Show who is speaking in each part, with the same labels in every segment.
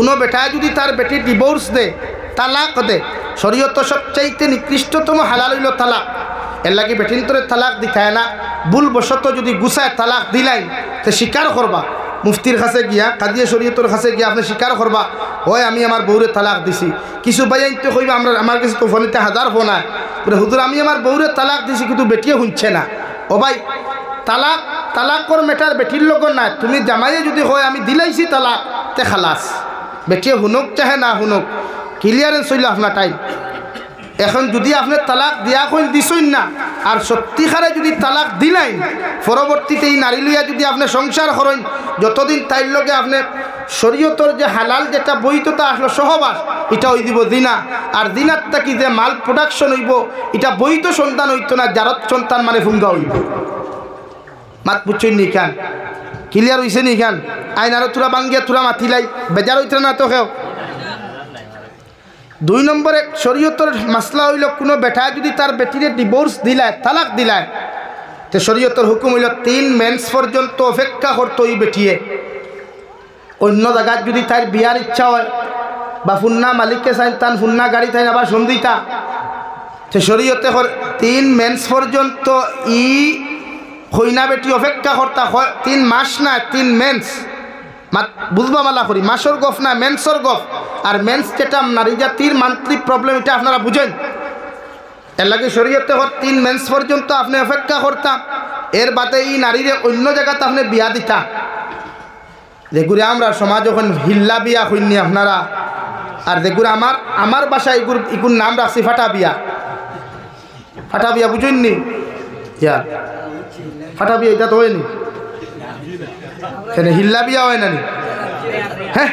Speaker 1: কোনো বেটা যদি তার বেটি ডিভোর্স দে তালাক দে শরীয়ত সবচাইতে নিকৃষ্টতম হালাল হইল তালাক। এর লাগে বেটিন তোরে তালাক দিতায় না, ভুলবশত যদি গুছায় তালাক দিলাই তো স্বীকার করবা, মুফতির কাছে গিয়া কাদিয়া শরীয়তর কাছে গিয়া আপনি স্বীকার করবা ওই আমি আমার বউরে তালাক দিছি। কিছু বাইন তো কইবা আমার কাছে তো ফোনেতে হাজার ফোন হয় হুজুর আমি আমার বউরে তালাক দিছি কিন্তু বেটিও শুনছে না। ও ভাই তালাকর মেটার বেটির লোক না, তুমি জামাইয়ে যদি হয় আমি দিলাইছি তালাক তে খালাস, বেটিয়ে শুনুক চাহে না শুনুক ক্লিয়ারেন্স হইল আপনার টাইম। এখন যদি আপনি তালাক দিয়া কইন দিছই না আর সত্যিকারে যদি তালাক দিলাই পরবর্তীতে এই নারী লইয়া যদি আপনি সংসার করেন যতদিন তাইর লগে আপনি শরীয়তর যে হালাল যেটা বৈধতা আসলো সহবাস এটা হই দিব দিনা, আর দিনার থাকি যে মাল প্রোডাকশন হইব এটা বৈধ সন্তান হইতো না, জারত সন্তান মানে ফুঙ্গা হইব। মাত বুঝছেন নি খান ক্লিয়ার হইছে নি খান আইন আরো তোরা বাঙ্গিয়া তোরা মাতিলাই বেজার হইতে না তো কেউ। 2 নম্বরে শরীয়তর মাসলা হইল কোনো বেটা যদি তার বেটিরে ডিভোর্স দিলায় তালাক দিলায় তো শরীয়তর হুকুম হইল 3 মেন্স পর্যন্ত অপেক্ষা করতো ওই বেটিয়ে। অন্য জায়গায় যদি তার বিয়ার ইচ্ছা হয় বা ফুন্না মালিককে চাই তান ফুন্না গাড়ি চাই আবার সন্ধিতা তো শরীয়তে 3 মেন্স পর্যন্ত ই হইনা বেটি অপেক্ষা করতা 3 মাস না 3 মেন্স বুঝবা মালা করি মাসর গফ না মেন্সর গফ। আর মেন্স যেটা নারী জাতির মান্থলি প্রবলেম এটা আপনারা বুঝেন, এর লাগে শরীয়তে 3 মেন্স পর্যন্ত আপনি অপেক্ষা করতাম, এর বাদে এই নারীরে অন্য জায়গাতে আপনি বিয়া দিতা। দেখুরে আমরা সমাজ যখন হিল্লা বিয়া হইনি আপনারা, আর দেখুরে আমার বাসায় এগুর নাম রাখছি ফাটা বিয়া। ফাটা বিয়া বুঝেননি ইয়ার ফাটা বিয়া এটা তো হয়নি হিল্লা বিয়া হয় না নি? হ্যাঁ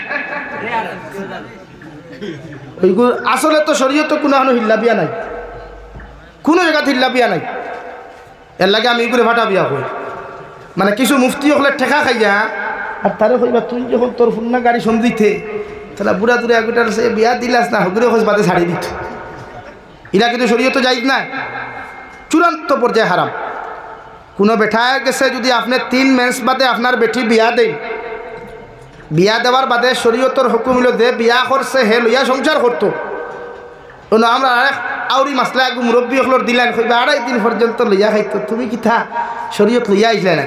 Speaker 1: ওইগুলো আসলে তো শরীয়তে কোনো হিল্লা বিয়া নাই, কোনো জায়গাতে হিল্লা বিয়া নাই। এর লাগে আমি এগুলো ফাটা বিয়া হই মানে কিছু মুফতি হলে ঠেকা খাইয়া আর তারে কইবা তুই যখন তোর ফুন্না গাড়ি সন্ধিতে তাহলে বুড়া দূরে এগুটার সে বিয়া দিলাস না হগুরে খোঁজ বাদে ছাড়ি দিত। এরা কিন্তু শরীয়তে যাইজ না, চূড়ান্ত পর্যায়ে হারাম। কোনো বেঠায় গেছে যদি আপনি 3 মেন্স বাদে আপনার বেটি বিয়া দেন, বিয়া দেওয়ার বাদে শরীয়তর হুকুম হইল যে বিয়া করছে হে লইয়া সংসার করতো। আমরা আউরি মাসলা এক মুরব্বী হলোর দিলেন কইবা 2.5 দিন পর্যন্ত লইয়া খাইতো, তুমি কি থা শরীয়ত লইয়া আইসলে না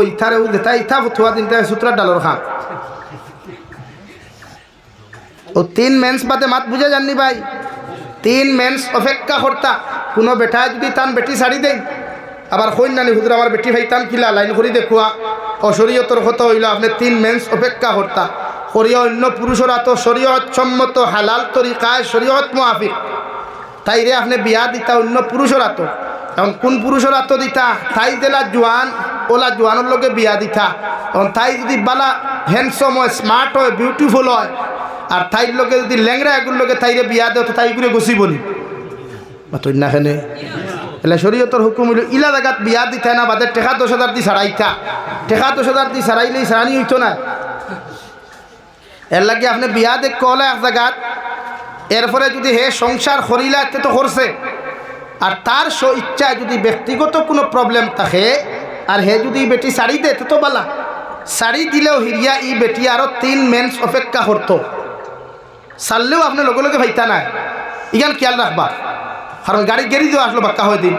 Speaker 1: ইথারে তাই ইথা ফুয়া দিন সুতরা ডালর খাম ও 3 মেন্স বাদে মাত বুঝা জাননি ভাই 3 মেন্স অপেক্ষা করতা। কোনো বেটা যদি তান বেটি ছাড়ি দেন আবার কইন নানি হুজুর আমার বেটি ভাই তান কিলা লাইন করি দেখুয়া অশরীয়তর কথা হইল আপনি 3 মেন্স অপেক্ষা করতা। করিয়া অন্য পুরুষরা তো শরীয়ত সম্মত হালাল তরিকায় শরীয়ত মুআফিক তাইরে আপনি বিয়া দিতা অন্য পুরুষরা তো। এখন কোন পুরুষরা তো দিতা তাই দিলা জোয়ান ওলা জোয়ানোর লগে বিয়া দিতা। এখন তাই যদি বালা হ্যান্ডসম হয় স্মার্ট হয় বিউটিফুল হয় আর তাইর লগে যদি ল্যাংরা এগুলোর লগে তাইরে বিয়া দেও তো তাই করে গছি বলি তুই না খেলে এলে শরীয়তর হুকুম হইল ইলা জায়গাত বিয়া দিতে না বাদে টেকা 10,000 দি ছাড়াইতা। টেকা 10,000 দি ছাড়াইলেই ছাড়ানি হইতো না। এর লাগে আপনি বিয়া দেখ কলে এক জায়গাত এরপরে যদি হে সংসার করিলা এতে তো করছে আর তার ইচ্ছায় যদি ব্যক্তিগত কোনো প্রবলেম থাকে আর হে যদি বেটি শাড়ি দে তো বালা শাড়ি দিলেও হিরিয়া ই বেটি আরো 3 মেন্স অপেক্ষা করতো ছাড়লেও আপনি লগে লগে ভাইতা না ইগান খেয়াল রাখবা কারণ গাড়ি গেড়ি দেওয়া আসলো বাক্কা হয়ে দিন।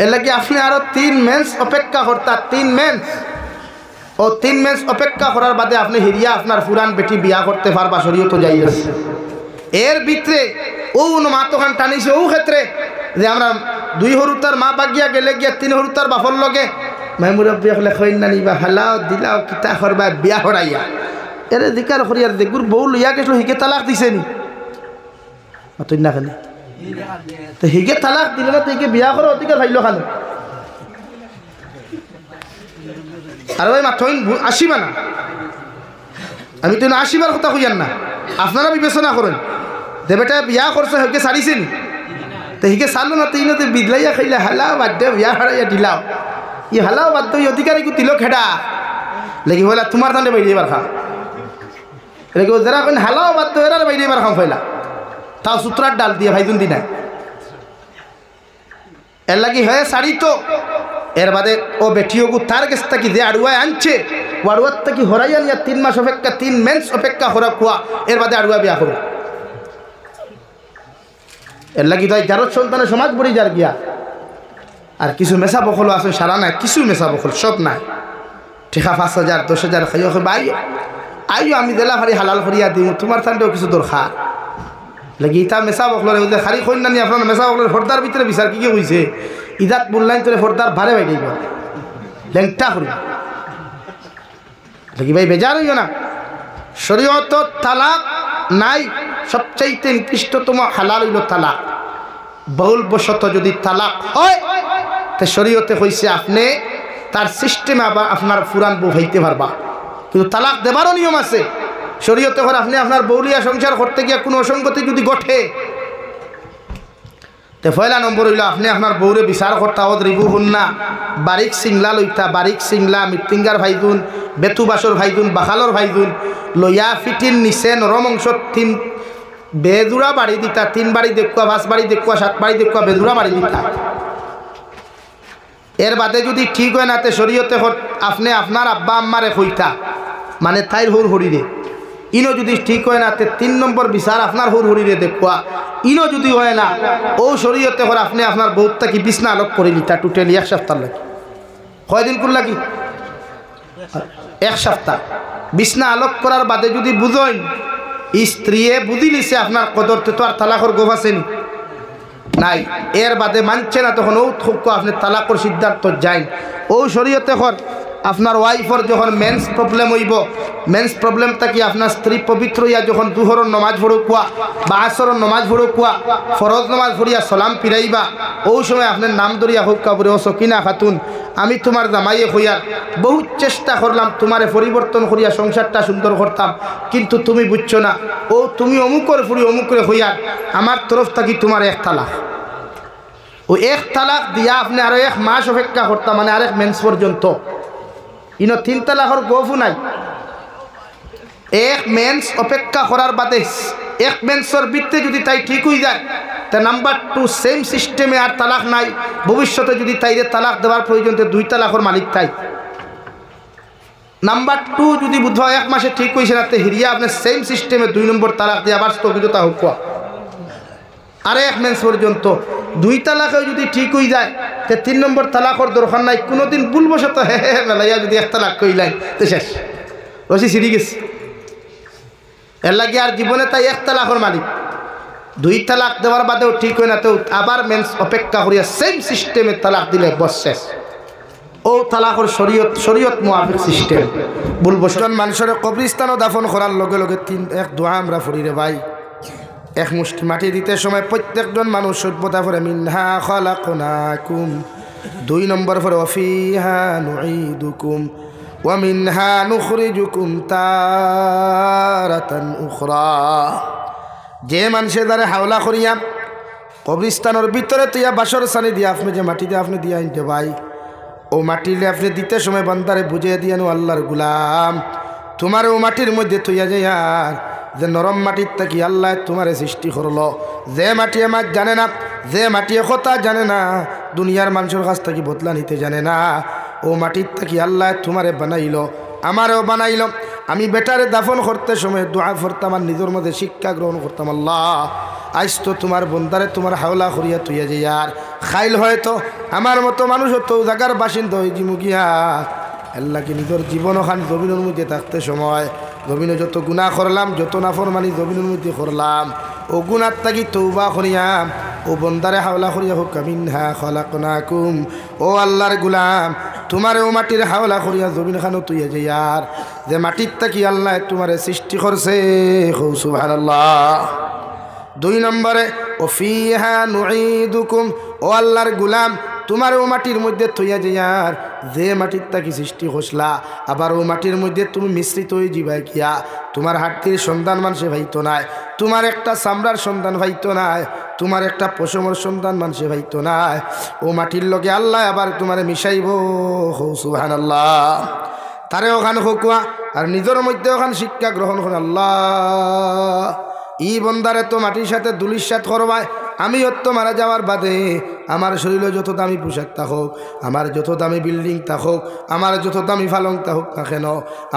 Speaker 1: এর লাগে আপনি আরো 3 মেন্স অপেক্ষা করতা 3 মেন্স ও 3 মেন্স অপেক্ষা করার বাদে আপনি হিরিয়া আপনার পুরান বেটি বিয়া করতে পারবা শরীয়ত যাই আছে। এর ভিতরে ও মা তখন টানিছে ও ক্ষেত্রে যে আমরা 2 হরুতার মা বাগিয়া গেলে গিয়া 3 হরুতার বাপর লগে মেমুরব্বী হলে খৈন না নিবা হালাও দিলাও কিতা করবা বিয়া হরাইয়া এর দিকার করিয়ার দেখুর বউ লইয়া গেছিল হিকে তালাক দিছে নি তুই না খালি তো হিকে তালাক দিলে না তুইকে বিয়া করো অতিকে ভাইলো খালো আর ভাই মাথইন আসিবা না আমি তো আসিবার কথা কইয়ান না আপনারা বিবেচনা করেন যে বেটা বিয়া করছে হিকে ছাড়িছে নি তো হিকে ছাড়লো না তুই না তুই বিদলাইয়া খাইলে হালাও বাদ দে বিয়া হারাইয়া দিলাও ই হালাও বাদ দে অধিকারী কু দিল খেডা লাগি হইলা তোমার তান্ডে বাইরে এবার খা লেগে যারা কেন হালাও বাদ দে এরার বাইরে এবার খাম ফেলা তাও সূত্রার ডাল দিয়ে ভাইজুন দিনা এর লাগি হয়ে শাড়ি তো এর বাদে ও বেটিও তার কাছ থেকে যে আড়ুয়ায় আনছে ওয়াড়ুয়ার থেকে হরাইয়া নিয়া 3 মাস অপেক্ষা 3 মেন্স অপেক্ষা হরা কুয়া এর বাদে আড়ুয়া বিয়া করো এর লাগি তাই যার সন্তানের সমাজ পড়ি যার গিয়া আর কিছু মেশা বখল আছে সারা নাই কিছু মেশা বখল সব নাই ঠিকা 5,000 10,000 খাইও ভাই আইও আমি দেলা ভারি হালাল করিয়া দিই তোমার থানতেও কিছু দরকার লাগি ইতা মেশা বখলরে ওদের খালি কন্যা নিয়ে আপনার মেশা বখলের ফর্দার ভিতরে বিচার কি হয়েছে ইদাত বললাইন তোরে ফর্দার ভারে বাইরে লেংটা করি লাগি ভাই বেজার হইও না শরীয়ত তালাক নাই সবচাইতে নিকৃষ্টতম হালাল হইল তালাক বহুল বশত যদি তালাক হয় তে শরীয়তে কইছে আপনি তার সিস্টেমে আবার আপনার পুরান বউ হইতে পারবা কিন্তু তালাক দেবারও নিয়ম আছে শরীয়তে করে আপনি আপনার বউলিয়া সংসার করতে গিয়ে কোনো অসঙ্গতি যদি ঘটে তে পয়লা নম্বর হইল আপনি আপনার বউরে বিচার করতে হত রিবু হুন্না বারিক সিংলা লইতা বারিক সিংলা মৃত্যুঙ্গার ভাইদুন বেতুবাসর ভাইদুন বাখালর ভাইদুন লইয়া ফিটিন নিচে নরম অংশ 3 বেদুরা বাড়ি দিতা 3 বাড়ি দেখুয়া 5 বাড়ি দেখুয়া 7 বাড়ি দেখুয়া বেদুরা বাড়ি দিতা এর বাদে যদি ঠিক হয় না তে শরীয়তে আপনি আপনার আব্বা আম্মারে কইতা মানে তাইর হুর হরিরে ইনো যদি ঠিক হয় না তে 3 নম্বর বিচার আপনার হুর হরিরে দেখুয়া ইনো যদি হয় না ও শরীয়তে করে আপনি আপনার বউটা কি বিছনা আলোক করে নিতা টোটালি 1 সপ্তাহ লাগে কয়দিন করলা কি 1 সপ্তাহ বিছনা আলোক করার বাদে যদি বুঝেন স্ত্রীয়ে বুঝি নিছে আপনার কদরতে তো আর তালাকর গোফ আছেনি নাই এর বাদে মানছে না তখন ও আপনি তালাকর সিদ্ধান্ত যাই ও শরীয়তে কর আপনার ওয়াইফর যখন মেন্স প্রবলেম হইব মেন্স প্রবলেমটা কি আপনার স্ত্রী পবিত্র হইয়া যখন দুহর নমাজ পড়ুকুয়া বা আসর নমাজ পড়ুকুয়া ফরজ নমাজ পড়িয়া সালাম ফিরাইবা ও সময় আপনার নাম ধরিয়া হোক কাবরে ও সকিনা খাতুন আমি তোমার জামাইয়ে হইয়ার বহুত চেষ্টা করলাম তোমারে পরিবর্তন করিয়া সংসারটা সুন্দর করতাম কিন্তু তুমি বুঝছো না ও তুমি অমুকর ফুরি অমুকরে হইয়ার আমার তরফ থাকি তোমার 1 তালাক ও 1 তালাক দিয়া আপনি আরো 1 মাস অপেক্ষা করতাম মানে আরেক মেন্স পর্যন্ত ইনো 3 তালাকর গফু নাই 1 মেন্স অপেক্ষা করার বাদে 1 মেন্সর ভিত্তিতে যদি তাই ঠিক হয়ে যায় তা নাম্বার 2 সেম সিস্টেমে আর তালাক নাই ভবিষ্যতে যদি তাইরে তালাক দেওয়ার প্রয়োজন 2 তালাকর মালিক তাই নাম্বার 2 যদি বুধ 1 মাসে ঠিক হয়েছে না তে হিরিয়া আপনি সেম সিস্টেমে 2 নম্বর তালাক দিয়ে আবার স্থগিততা হোক আরে 1 মেন্স পর্যন্ত 2 তালাকে যদি ঠিক হয়ে যায় তে 3 নম্বর তালাকর দরকার নাই কোনোদিন ভুলবশত মেলাইয়া যদি 1 তালাক কইলাই তো শেষ রসি সিঁড়ি গেছে এর লাগে আর জীবনে তাই 1 তালাকর মালিক 2 তালাক দেওয়ার বাদেও ঠিক হয় না তো আবার মেন্স অপেক্ষা করিয়া সেম সিস্টেমে তালাক দিলে বস শেষ ও তালাকর শরীয়ত মুআফিক সিস্টেম ভুলবশত মানুষের কবরস্থানও দাফন করার লগে লগে 1 দোয়া আমরা পড়ি রে ভাই 1 মুষ্টি মাটি দিতে সময় প্রত্যেকজন মানুষ সভ্যতা করে মিনহা খালাকনাকুম 2 নম্বর পরে ওয়াফিহা নুঈদুকুম ওয়া মিনহা নুখরিজুকুম তারাতান উখরা যে মানুষের দ্বারা হাওলা করিয়া কবরস্থানের ভিতরে তুইয়া বাসর সানি দিয়া আপনি যে মাটি দিয়ে আপনি দিয়া আনতে ভাই ও মাটিলে আপনি দিতে সময় বান্দারে বুঝিয়ে দিয়ানো আল্লাহর গুলাম তোমার ও মাটির মধ্যে তুইয়া যাইয়া যে নরম মাটির থাকি আল্লাহ তোমারে সৃষ্টি করলো যে মাটি আমার জানে না যে মাটি কথা জানে না দুনিয়ার মানুষের কাছ থেকে বদলা নিতে জানে না ও মাটির থাকি আল্লাহ তোমারে বানাইলো আমারও বানাইলো আমি বেটারে দাফন করতে সময় দোয়া করতাম আর নিজের মধ্যে শিক্ষা গ্রহণ করতাম আল্লাহ আজ তো তোমার বন্দারে তোমার হাওলা করিয়া তুইয়া যে আর খাইল হয়তো আমার মতো মানুষ তো জায়গার বাসিন্দা হয়ে জিমুগিয়া আল্লাহকে নিজের জীবন খান জমিনের মধ্যে থাকতে সময় জমিনে যত গুণা করলাম যত নাফরমানি জমিনের মধ্যে করলাম ও গুণার তাকি তৌবা করিয়াম ও বন্দারে হাওলা করিয়া হোক মিনহা খালাকনাকুম ও আল্লাহর গুলাম তোমার ও মাটির হাওলা করিয়া জমিন খানো তুই যে আর যে মাটির তাকি আল্লাহ তোমারে সৃষ্টি করছে সুবহানাল্লাহ 2 নম্বরে ওফিহা নুঈদুকুম ও আল্লাহর গুলাম তোমার ও মাটির মধ্যে থইয়া যাইয়ার যে মাটির তাকি সৃষ্টি হসলা আবার ও মাটির মধ্যে তুমি মিশ্রিত হয়ে যাবাই কিয়া তোমার হাড়টির সন্তান মানুষে ভাইতো নাই তোমার একটা চামড়ার সন্তান ভাইতো নাই তোমার একটা পশমর সন্তান মানুষে ভাইতো নাই ও মাটির লগে আল্লাহ আবার তোমারে মিশাইব সুবহানাল্লাহ তারে ওখানে হোকুয়া আর নিজের মধ্যে ওখানে শিক্ষা গ্রহণ করে আল্লাহ ই বন্দারে তো মাটির সাথে দুলির সাথে করবায় আমি অত্য মারা যাওয়ার বাদে আমার শরীরে যত দামি পোশাক থাকুক, আমার যত দামি বিল্ডিং থাকুক, আমার যত দামি ফালং থাকুক না কেন,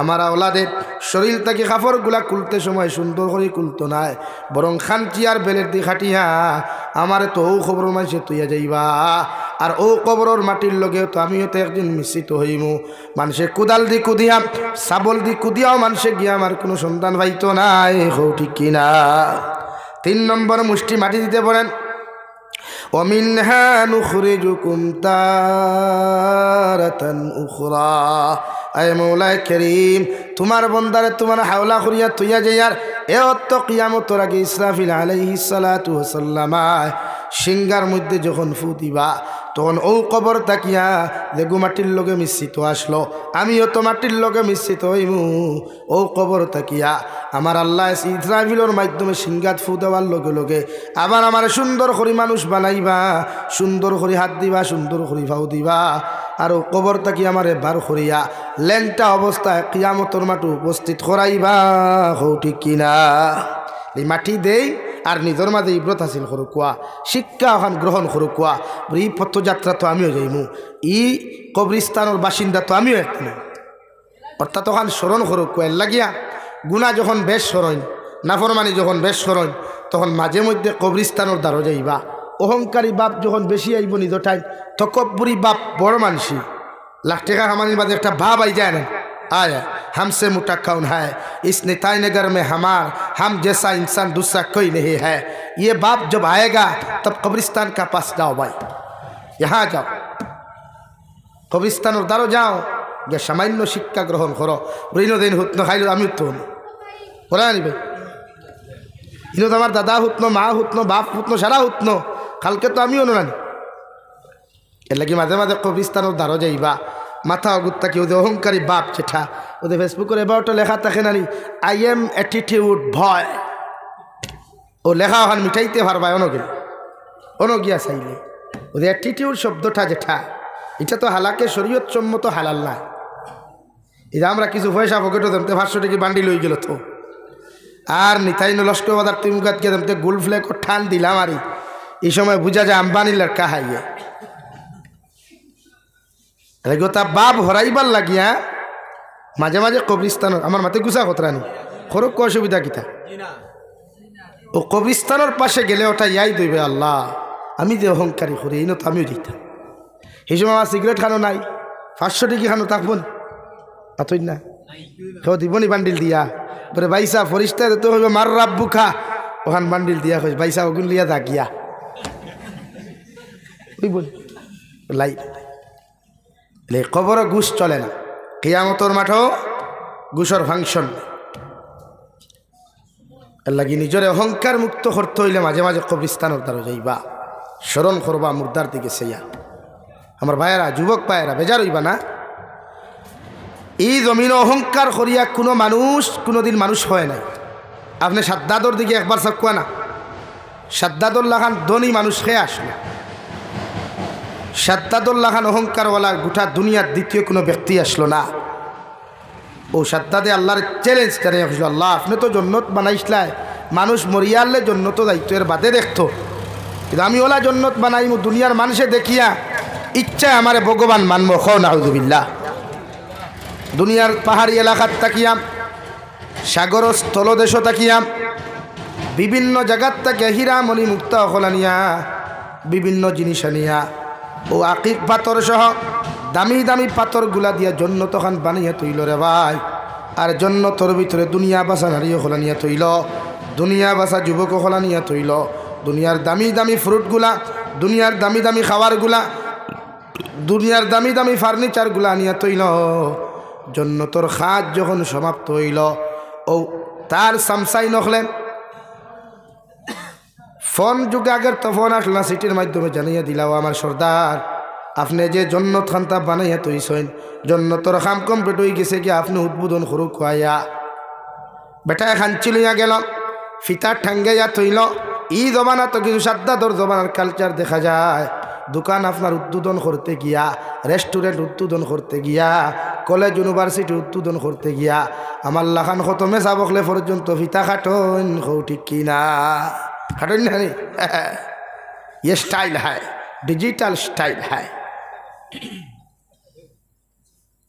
Speaker 1: আমার আওলাদের শরীর থেকে কাপড়গুলা খুলতে সময় সুন্দর করে খুলতো নাই, বরং খানচি আর বেলের দিয়ে খাটিয়া আমার তো ও খবর মানছে তুইয়া যাইবা। আর ও কবরের মাটির লগে তো আমিও তো একদিন মিশ্রিত হইমু। মানুষে কুদাল দি কুদিয়া, সাবল দি কুদিয়াও মানুষে গিয়া আমার কোনো সন্তান পাইতো নাই। হো ঠিক কিনা? 3 নম্বর মুষ্টি মাটি দিতে পারেন। ومنها نخرجكم تارة أخرى। আয় মৌলায় করিম, তোমার বন্দারে তোমার হাওলা করিয়া তুইয়া যাইয়ার এ অত্ত কিয়ামতর আগে ইসরাফিল আলাইহিস সালাতু ওয়াসাল্লাম সিংহার মধ্যে যখন ফু দিবা, তখন ও কবর তাকিয়া দেখু মাটির লগে মিশ্রিত আসলো, আমিও তো মাটির লগে মিশ্রিত হইমু। ও কবর তাকিয়া আমার আল্লাহ ইসরাফিলের মাধ্যমে সিংহাত ফু দেওয়ার লগে লগে আবার আমার সুন্দর করে মানুষ বানাইবা, সুন্দর করে হাত দিবা, সুন্দর করে ফাউ দিবা। আর ও কবর তাকিয়া আমারে বার করিয়া ল্যাংটা অবস্থায় কিয়ামতর মাঠে উপস্থিত করাইবা। হো ঠিক কিনা? এই মাটি দেই আর নিজের মাঝে ইব্রত হাসিল করু কোয়া, শিক্ষা ওখান গ্রহণ করু কোয়া। এই পথযাত্রা তো আমিও যাইমু, ই কবরিস্তানের বাসিন্দা তো আমিও একদিন, অর্থাৎ ওখান স্মরণ করু কোয়া। এর লাগিয়া গুণা যখন বেশ স্মরণ, নাফরমানি যখন বেশ স্মরণ, তখন মাঝে মধ্যে কবরিস্তানের দ্বারও যাইবা। অহংকারী বাপ যখন বেশি আইব নিজ ঠাই, তকব্বুরি বাপ বড় মানসি লাখ টাকা হামানির মাঝে একটা ভাব আই যায় না, आया हमसे मोटा कौन है, इस निताई नगर में हम जैसा इंसान दूसरा कोई नहीं है। ये बाप जब आएगा तब कब्रिस्तान का पास जाओ भाई, यहाँ जाओ, कब्रिस्तान दारो जाओ, ये सामान्य शिक्षा ग्रहण करो। इन दिन हुत्नो खाइल आमी हुत्नो बोला नहीं भाई, इन तो हमार दादा हुत्नो, मा हुत्नो, बाप हुत्नो, सारा हुत्नो, कालके तो आमी अनुरानी। এর লাগি মাঝে মাঝে কবরিস্তানের দ্বারও যাইবা, মাথা অগুত্তা কি ওদের অহংকারী বাপ যেটা ওদের ফেসবুকের এবারটা লেখা থাকে না, আই এম অ্যাটিটিউড ভয়, ও লেখা ওখান মিটাইতে পারবা অনগিয়া চাইলে। ওদের অ্যাটিটিউড শব্দটা যেটা, এটা তো হালাকে শরীয়ত সম্মত হালাল না। এটা আমরা কিছু পয়সা পকেটও দেমতে 500 টাকা বান্ডিল হয়ে গেল তো, আর নিতাই লস্কর বাজার তিমুগাত গিয়ে দেমতে গোল ফ্লেক ঠান দিলাম। আর এই সময় বুঝা যায় আম্বানি লড়কা হাইয়ে তা বাপ হরাইবার লাগিয়া মাঝে মাঝে কবরিস্তান আমার মাতে গুছা খতরানি খরক অসুবিধা কিতা। ও কবরিস্তানের পাশে গেলে ওটা ইয়াই দইবে, আল্লাহ আমি যে অহংকারী করি এই তো আমিও দিতাম। সেই সময় আমার সিগারেট খানো নাই, 500 টাকা খানো থাকবো আতই না, কেউ দিবনি বান্ডিল দিয়া বলে বাইসা ফরিস্তা তো হইবে মার রাব্বু খা, ওখান বান্ডিল দিয়া কই বাইসা ওগুন লিয়া দা গিয়া বুঝবো লাই। কবরও ঘুষ চলে না, কিয়ামতর মাঠও ঘুষর ফাংশন। এর লাগি নিজরে অহংকার মুক্ত করতে হইলে মাঝে মাঝে কবরিস্তানের দ্বারা যাইবা, স্মরণ করবা মুর্দার দিকে সেইয়া। আমার ভাইয়েরা, যুবক ভাইয়েরা, বেজার হইবা না। এই জমিন অহংকার করিয়া কোনো মানুষ কোনোদিন মানুষ হয় নাই। আপনি সাদ্দাদর দিকে একবার চাকুয়া না, সাদ্দাদুল্লাহ খান ধনী মানুষ খেয়ে আসলো। সাদ্দাদুল্লাহ খান অহংকারওয়ালা গোটা দুনিয়ার দ্বিতীয় কোনো ব্যক্তি আসলো না। ও সাদ্দাদে আল্লাহর চ্যালেঞ্জ করে, আল্লাহ আপনি তো জন্নত বানাইছিলেন, মানুষ মরিয়ালে জন্নত দায়িত্বের বাদে দেখতো, কিন্তু আমি ওলা জন্নত বানাইমু দুনিয়ার মানুষে দেখিয়া ইচ্ছায় আমারে ভগবান মানবো। খ নাউযুবিল্লাহ। দুনিয়ার পাহাড়ি এলাকার তাকিয়াম, সাগর স্থলদেশ তাকিয়াম, বিভিন্ন জায়গার তাকে হীরা মণি মুক্তা অকলা নিয়া বিভিন্ন জিনিস নিয়া ও আকিক পাথর সহ দামি দামি পাথরগুলা দিয়া জন্নত খান বানিয়ে তৈল রে ভাই। আর জন্নতর ভিতরে দুনিয়া বাসা নারী খোলা নিয়ে তৈল, দুনিয়া বাসা যুবক খোলা নিয়ে তৈল, দুনিয়ার দামি দামি ফ্রুটগুলা, দুনিয়ার দামি দামি খাবারগুলা, দুনিয়ার দামি দামি ফার্নিচারগুলা নিয়ে তৈল। জন্নতর খাজ যখন সমাপ্ত হইল, ও তার সামসাই নখলেন ফোন যুগে, আগের তো ফোন আসলো না, সিটির মাধ্যমে জানিয়ে দিলাও আমার সর্দার আপনি যে জন্নত খান্তা বানাইয়া তৈছেন, জন্নতর খাম কমপ্লিট হয়ে গেছে কি আপনি উদ্বোধন করু খুয়াইয়া। বেটায় খাঞ্চি লইয়া গেল, ফিতার ঠাঙ্গাইয়া তৈল। ই জমানা তো কিছু সাদ্দাদর জমানার কালচার দেখা যায়। দোকান আপনার উদ্বোধন করতে গিয়া, রেস্টুরেন্ট উদ্বোধন করতে গিয়া, কলেজ ইউনিভার্সিটি উদ্বোধন করতে গিয়া আমার লাখান খতমে যাবকলে পর্যন্ত ফিতা খাটন। ঠিক কিনা? খাটন না ये स्टाइल है, डिजिटल स्टाइल है।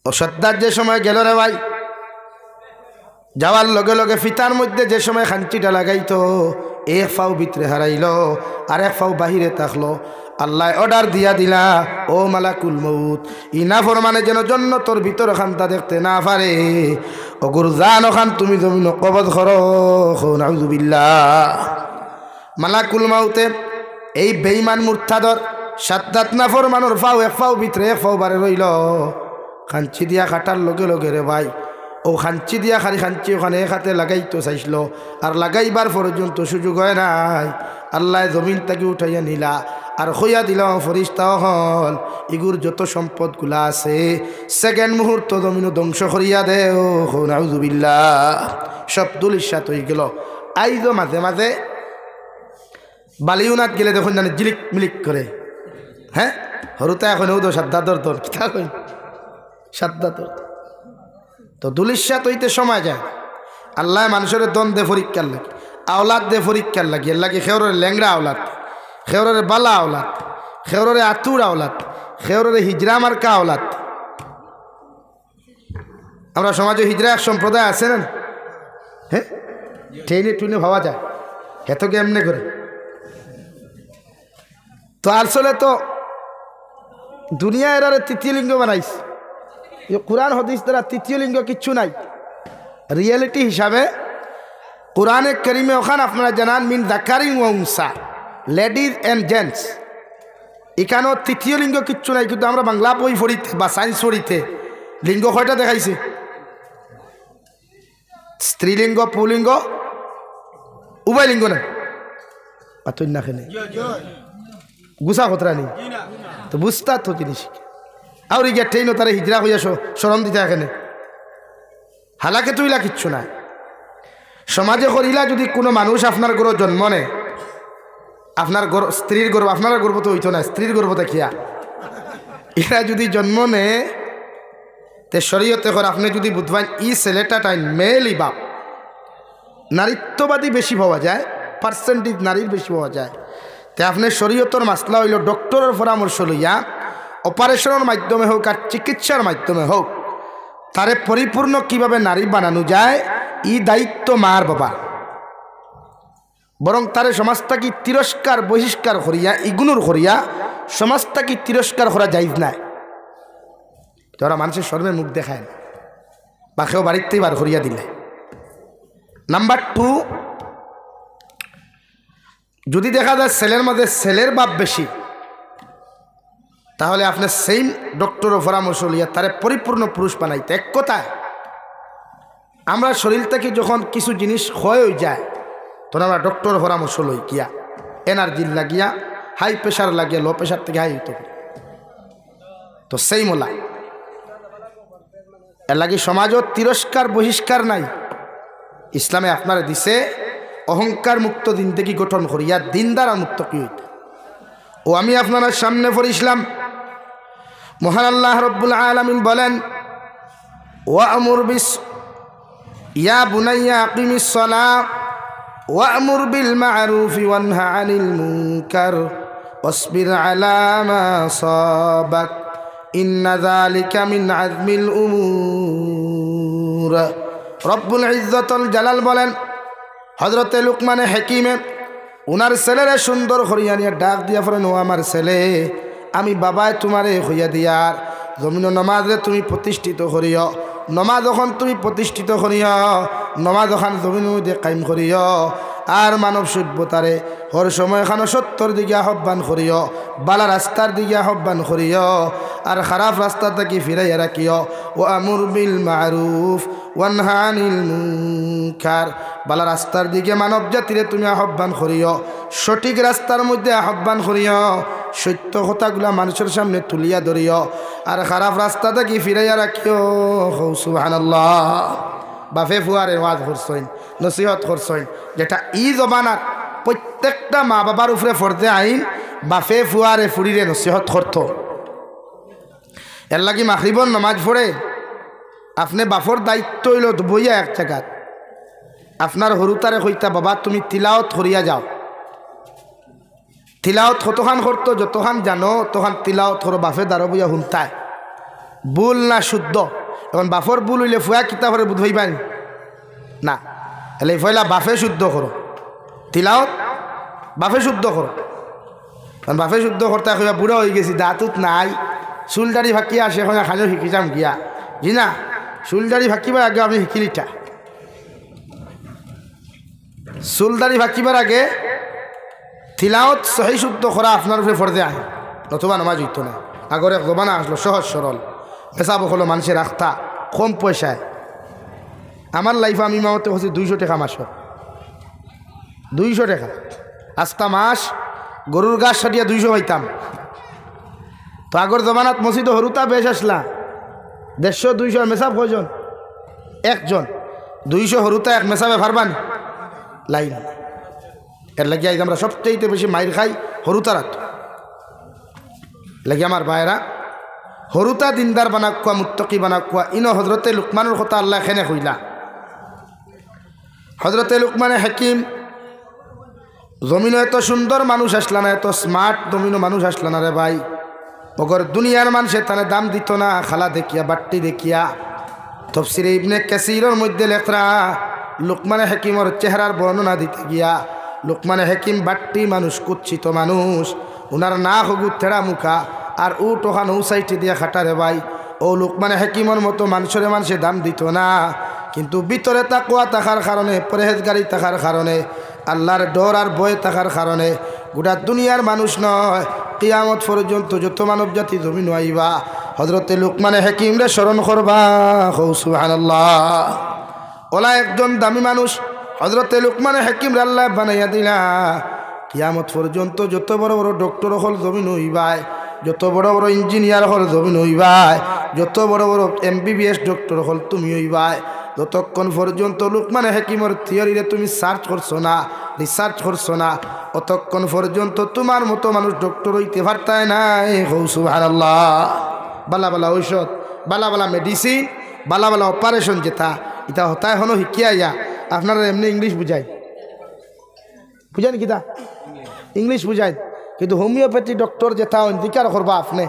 Speaker 1: ও সদ্দার যে সময় গেল রে ভাই, যাওয়ার লগে লগে ফিতার মধ্যে যে সময় খাঞ্চিটা লাগাইতো, এক ফাও ভিতরে হারাইল আর এক ফাও বাহিরে থাকলো। আল্লাহ অর্ডার দিয়া দিলা, ও মালাকুল মউত, ইনা ফরমানে যেন জন্নতর ভিতর খানটা দেখতে না পারে। ও গুরজান ওখান তুমি জমিন কবজ করো, নাউযুবিল্লাহ। মালাকুল মউতে এই বেঈমান মুরতাদর সাদ্দাত না ফরমানোর ফাও এক ফাও ভিতরে এক ফাও বারে রইল। খাঞ্চি দিয়া কাটার লগে লগে রে ভাই, ও খাঞ্চি দিয়া খালি খাঞ্চি ওখানে এক হাতে লাগাইতো চাইছিল, আর লাগাইবার পর্যন্ত সুযোগ হয় নাই। আল্লাহ জমিন তাকে উঠাইয়া নিলা আর হইয়া দিল ফরিস্তা হল ইগুর যত সম্পদগুলা আছে সেকেন্ড মুহূর্ত জমিন ধ্বংস করিয়া দে। ও নাউযুবিল্লাহ, সব দুলিশাত হয়ে গেল। আইজো মাঝে মাঝে বালিউনাথ গেলে দেখুন জানে জিলিক মিলিক করে, হ্যাঁ হরুতা এখন ও তো সাদ্দাদর দর কিতা কই সাদ্দাদর। তো দুলিশাত হইতে সময় যায়। আল্লাহ মানুষের দন দে পরীক্ষার লাগে, আওলাদ দে পরীক্ষার লাগে। এর লাগে খেউরের ল্যাংরা আওলাদ, খেউরের বালা আওলাদ, খেউরের আতুর আওলাদ, খেউরের হিজরা মার্কা আওলাদ। আমরা সমাজে হিজরা এক সম্প্রদায় আছে না, হ্যাঁ ট্রেনে টুনে ভাবা যায়, হেতো কেমনে করে। তো আসলে তো দুনিয়া এরারে তৃতীয় লিঙ্গ বানাইছে। কোরআন হাদিস দ্বারা তৃতীয় লিঙ্গ কিচ্ছু নাই। রিয়েলিটি হিসাবে কোরআনে কারিমে ওখানে আপনারা জানান মিন যাকারিন ওয়া উনসা, লেডিজ অ্যান্ড জেন্টস, এখানেও তৃতীয় লিঙ্গ কিচ্ছু নাই। কিন্তু আমরা বাংলা বই পড়িতে বা সায়েন্স পড়িতে লিঙ্গ কয়টা দেখাইছে? স্ত্রীলিঙ্গ, পুলিঙ্গ, উভয় লিঙ্গ না। পাতুন না খেলে গুছা খতরা নেই তো বুঝতা তো জিনিস। আর গিয়া ট্রেন তারা হিজরা হইয়া সরম দিতে এখানে হালাকে তুইলা কিচ্ছু নাই। সমাজে করিলা যদি কোনো মানুষ আপনার গর্ব জন্ম নেয়, আপনার স্ত্রীর গর্ব, আপনার গর্ব তো হইতো না, স্ত্রীর গর্ব দেখিয়া এরা যদি জন্ম নেয়, তে শরীয়তে করে আপনি যদি বুঝবেন ই ছেলেটা টাইম মেয়েলি বাপ, নারীত্ববাদী বেশি পাওয়া যায়, পার্সেন্টেজ নারীর বেশি পাওয়া যায়। তে আপনি শরীয়তর মাসলা হইল ডক্টরের পরামর্শ লইয়া অপারেশনের মাধ্যমে হোক আর চিকিৎসার মাধ্যমে হোক তারে পরিপূর্ণ কিভাবে নারী বানানো যায়, ই দায়িত্ব মার বাবা। বরং তারে সমাজটাকে তিরস্কার বহিষ্কার করিয়া ইগুনুর করিয়া সমাজটাকে তিরস্কার করা যাইজ নাই। তোরা মানুষের শর্মে মুখ দেখায় না বা কেউ বাড়িতেই বার করিয়া দিলে। নাম্বার 2, যদি দেখা যায় ছেলের মধ্যে ছেলের বাপ বেশি, তাহলে আপনার সেম ডক্টরের পরামর্শ লইয়া তারে পরিপূর্ণ পুরুষ বানাইতে। এক কথায় আমরা শরীর থেকে যখন কিছু জিনিস ক্ষয় হয়ে যায় তখন আমরা ডক্টরের পরামর্শ লই গিয়া, এনার্জি লাগিয়া, হাই প্রেশার লাগিয়া, লো প্রেশার থেকে হাই হইতে পারে। তো সেই মোলা এর লাগে সমাজও তিরস্কার বহিষ্কার নাই। ইসলামে আপনারা দিছে অহংকার মুক্ত জিন্দেগি গঠন করিয়া দিন দ্বারা মুক্ত কি হইতে। ও আমি আপনারা সামনে পড়িছিলাম মহান আল্লাহ রব্বুল আলামিন বলেন, ওয়া'মুর বিস ইয়া বুনাইয়া আকিমিস সালাহ ওয়া'মুর বিল মা'রুফি ওয়ানহা আনিল মুনকার ওয়াসবির আলা মা সাবাক ইন্না যালিকা মিন আযমিল উমুর। রব্বুল ইজ্জতুল জালাল বলেন, হযরতে লুকমানে হাকিমে উনার ছেলেরে সুন্দর করিয়া নিয়ে ডাক দিয়া বলেন, ও আমার ছেলে, আমি বাবায় তোমারে হইয়া দিয়ার জমিন নমাজে তুমি প্রতিষ্ঠিত করিও। নমাজ যখন তুমি প্রতিষ্ঠিত করিও, নমাজ যখন জমিন মধ্যে কায়েম করিও, আর মানব সভ্যতারে হর সময় খানো সত্যর দিকে আহ্বান করিও, বালা রাস্তার দিকে আহ্বান করিও, আর খারাপ রাস্তা থেকে ফিরাইয়া রাখিও। ও আমুর বিল মারুফ ওয়ানহা আনিল মুনকার, বালা রাস্তার দিকে মানব জাতিরে তুমি আহ্বান করিও, সঠিক রাস্তার মধ্যে আহ্বান করিও, সত্য কথাগুলা মানুষের সামনে তুলিয়া ধরিও, আর খারাপ রাস্তা থেকে ফিরাইয়া রাখিও। সুবহানাল্লাহ। বাফে ফুয়ারে ওয়াজ করছেন, নসিহত করছেন, যেটা ই জমানার প্রত্যেকটা মা বাবার উপরে ফরতে আইন বাফে ফুয়ারে ফুরিরে নসিহত করত। এর লাগি মাগরিবর নামাজ পড়ে আপনি বাফর দায়িত্ব হইল বইয়া এক জায়গাত আপনার হরুতারে কইতা, বাবা তুমি তিলাওয়াত করিয়া যাও, তিলাওত কতখান করতো, যতখান জানো তখন তিলাওত করো বাফে দাঁড়ো বইয়া শুনতায় ভুল না শুদ্ধ। এখন বাফর ভুল হইলে ফুয়া কিতাবরে বুধ হইবাই না, এলে ফয়লা বাফে শুদ্ধ করো, তিলাওত বাফে শুদ্ধ করো। কারণ বাফে শুদ্ধ করতে কইয়া বুড়ো হয়ে গেছি, দাঁতুত নাই, চুলদারি ফাঁকিয়া আসে, এখন খাজো শিখি যাম গিয়া জি না, চুলদারি ফাঁকিবার আগে আমি শিখিলিটা, চুলদারি ফাঁকিবার আগে তিলাওত সহি শুদ্ধ করা আপনার উপরে ফরজে আয়, নতুবা নামাজ হইতো না। আগরে এক জমানা আসলো সহজ সরল, পেশা বকলো মানুষের রাখতা কম পয়সায়। আমার লাইফে আমি মামতে হচ্ছে 200 টাকা মাসে, 200 টাকা আস্তা মাস গরুর গাছ সাটিয়া 200 হইতাম। তো আগর জমানাত মসজিদ হরুতা বেশ আসলা 150 200 মেসাব কয়জন, একজন 200 হরুতা এক মেসাবে পারবানি লাইন। এর লাগে আজ আমরা সবচেয়ে বেশি মাইর খাই হরুতারাত লাগে। আমার ভাইরা হরুতা দিনদার বানাক কোয়া, মুত্তকি বানাক কোয়া, ইনো হজরতে লুকমানের কথা আল্লাহ এখানে কইলা। হজরতে লুকমানে হাকিম জমিনও এত সুন্দর মানুষ আসলা না, এত স্মার্ট জমিনও মানুষ আসলা না রে ভাই। ওগর দুনিয়ার মানুষে তানে দাম দিত না, খালা দেখিয়া বাট্টি দেখিয়া। তফসিরে ইবনে কাসিরের মধ্যে লেখরা লুকমানে হাকিমর চেহারার বর্ণনা দিতে গিয়া, লুকমানে হাকিম বাট্টি মানুষ, কুচ্ছিত মানুষ, উনার না হগু তেড়া মুখা আর ও টোকান ও সাইটে দিয়া খাটারে ভাই। ও লুকমানে হাকিমর মতো মানুষের মানুষে দাম দিত না, কিন্তু ভিতরে তাকওয়া থাকার কারণে, পরহেজগারি থাকার কারণে, আল্লাহর ডর আর ভয় থাকার কারণে গোটা দুনিয়ার মানুষ নয়, কিয়ামত পর্যন্ত যত মানব জাতি জমিন আইবা হজরতে লুকমানে হাকিমরে স্মরণ করবা। সুবহানাল্লাহ। ওলা একজন দামি মানুষ হজরতে লুকমানে হাকিম আল্লাহ বানাইয়া দিলা। কিয়ামত পর্যন্ত যত বড় বড় ডক্টর হল জমিন হইবাই, যত বড় বড় ইঞ্জিনিয়ার হল জমিন হইবাই, যত বড় বড় MBBS ডক্টর হল তুমি হইবাই, যতক্ষণ পর্যন্ত লুকমানে হাকিমর থিওরিরে তুমি সার্চ করছো না, রিসার্চ করছো না, অতক্ষণ পর্যন্ত তোমার মতো মানুষ ডক্টর হইতে পারতায় নাই। সুবহানাল্লাহ। বালা বালা ঔষধ, বালা বালা মেডিসিন, বালা বালা অপারেশন যেটা এটা হতায় হনো শিখিয়া আপনারা এমনি ইংলিশ বুঝাই, বুঝেন কিতা ইংলিশ বুঝাই, কিন্তু হোমিওপ্যাথি ডক্টর যেটা অধিকার করবা আপনি,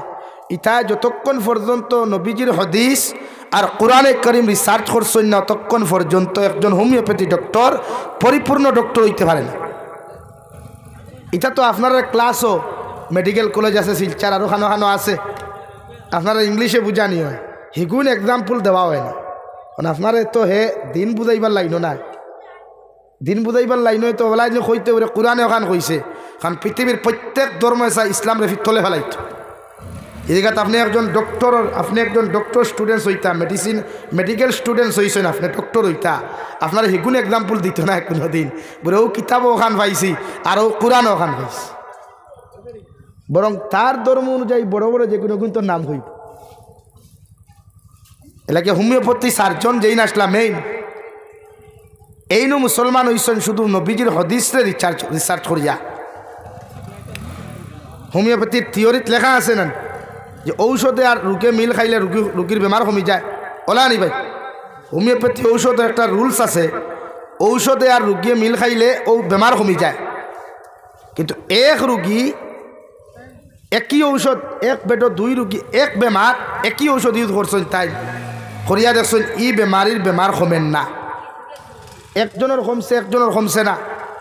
Speaker 1: ইটা যতক্ষণ পর্যন্ত নবীজির হাদিস আর কোরআনে কারীম রিসার্চ করছেন না, ততক্ষণ পর্যন্ত একজন হোমিওপ্যাথি ডক্টর পরিপূর্ণ ডক্টর হইতে পারে না। এটা তো আপনারা ক্লাসও মেডিকেল কলেজ আছে, শিলচার আরও খানো খানো আছে, আপনারা ইংলিশে বুঝানি হয়, হিগুন এক্সাম্পল দেওয়া হয় না। কারণ আপনারা তো হে দিন বুঝাইবার লাইনও নাই, দিন বুঝাইবার লাইন তো ওলাই কইতে পারে কোরআনে ওখান কইছে, কারণ পৃথিবীর প্রত্যেক ধর্ম এসা ইসলাম রেফি তলে ফেলাইত। এই জায়গাতে আপনি একজন ডক্টর স্টুডেন্টস হইতা, মেডিকেল স্টুডেন্টস হইছেন, আপনি ডক্টর হইতা, আপনার হিগুন এক্সাম্পল দিত না কোনো দিন, বলে ও কিতাবও ওখান পাইছি আর ও কোরআনও ওখান পাইছি, বরং তার ধর্ম অনুযায়ী বড় বড় যে কোনো কিন্তু নাম হইব। এলাকে হোমিওপ্যাথি সার্জন যেই আসলা মেইন এইনো মুসলমান হইছেন শুধু নবীজির হদিসরে রিসার্চ করিয়া। হোমিওপ্যাথির থিওরিত লেখা আছে না যে ঔষধে আর রোগে মিল খাইলে রোগীর বেমার কমি যায়, ওলা নি ভাই। হোমিওপ্যাথি ঔষধের একটা রুলস আছে, ঔষধে আর রোগী মিল খাইলে ও বেমার কমি যায়, কিন্তু এক রোগী একই ঔষধ, এক বেডো 2 রোগী এক বেমার একই ঔষধ ইউজ করছেন, তাই করিয়া দেখছেন ই বেমারির বেমার কমেন না, একজনের কমছে না,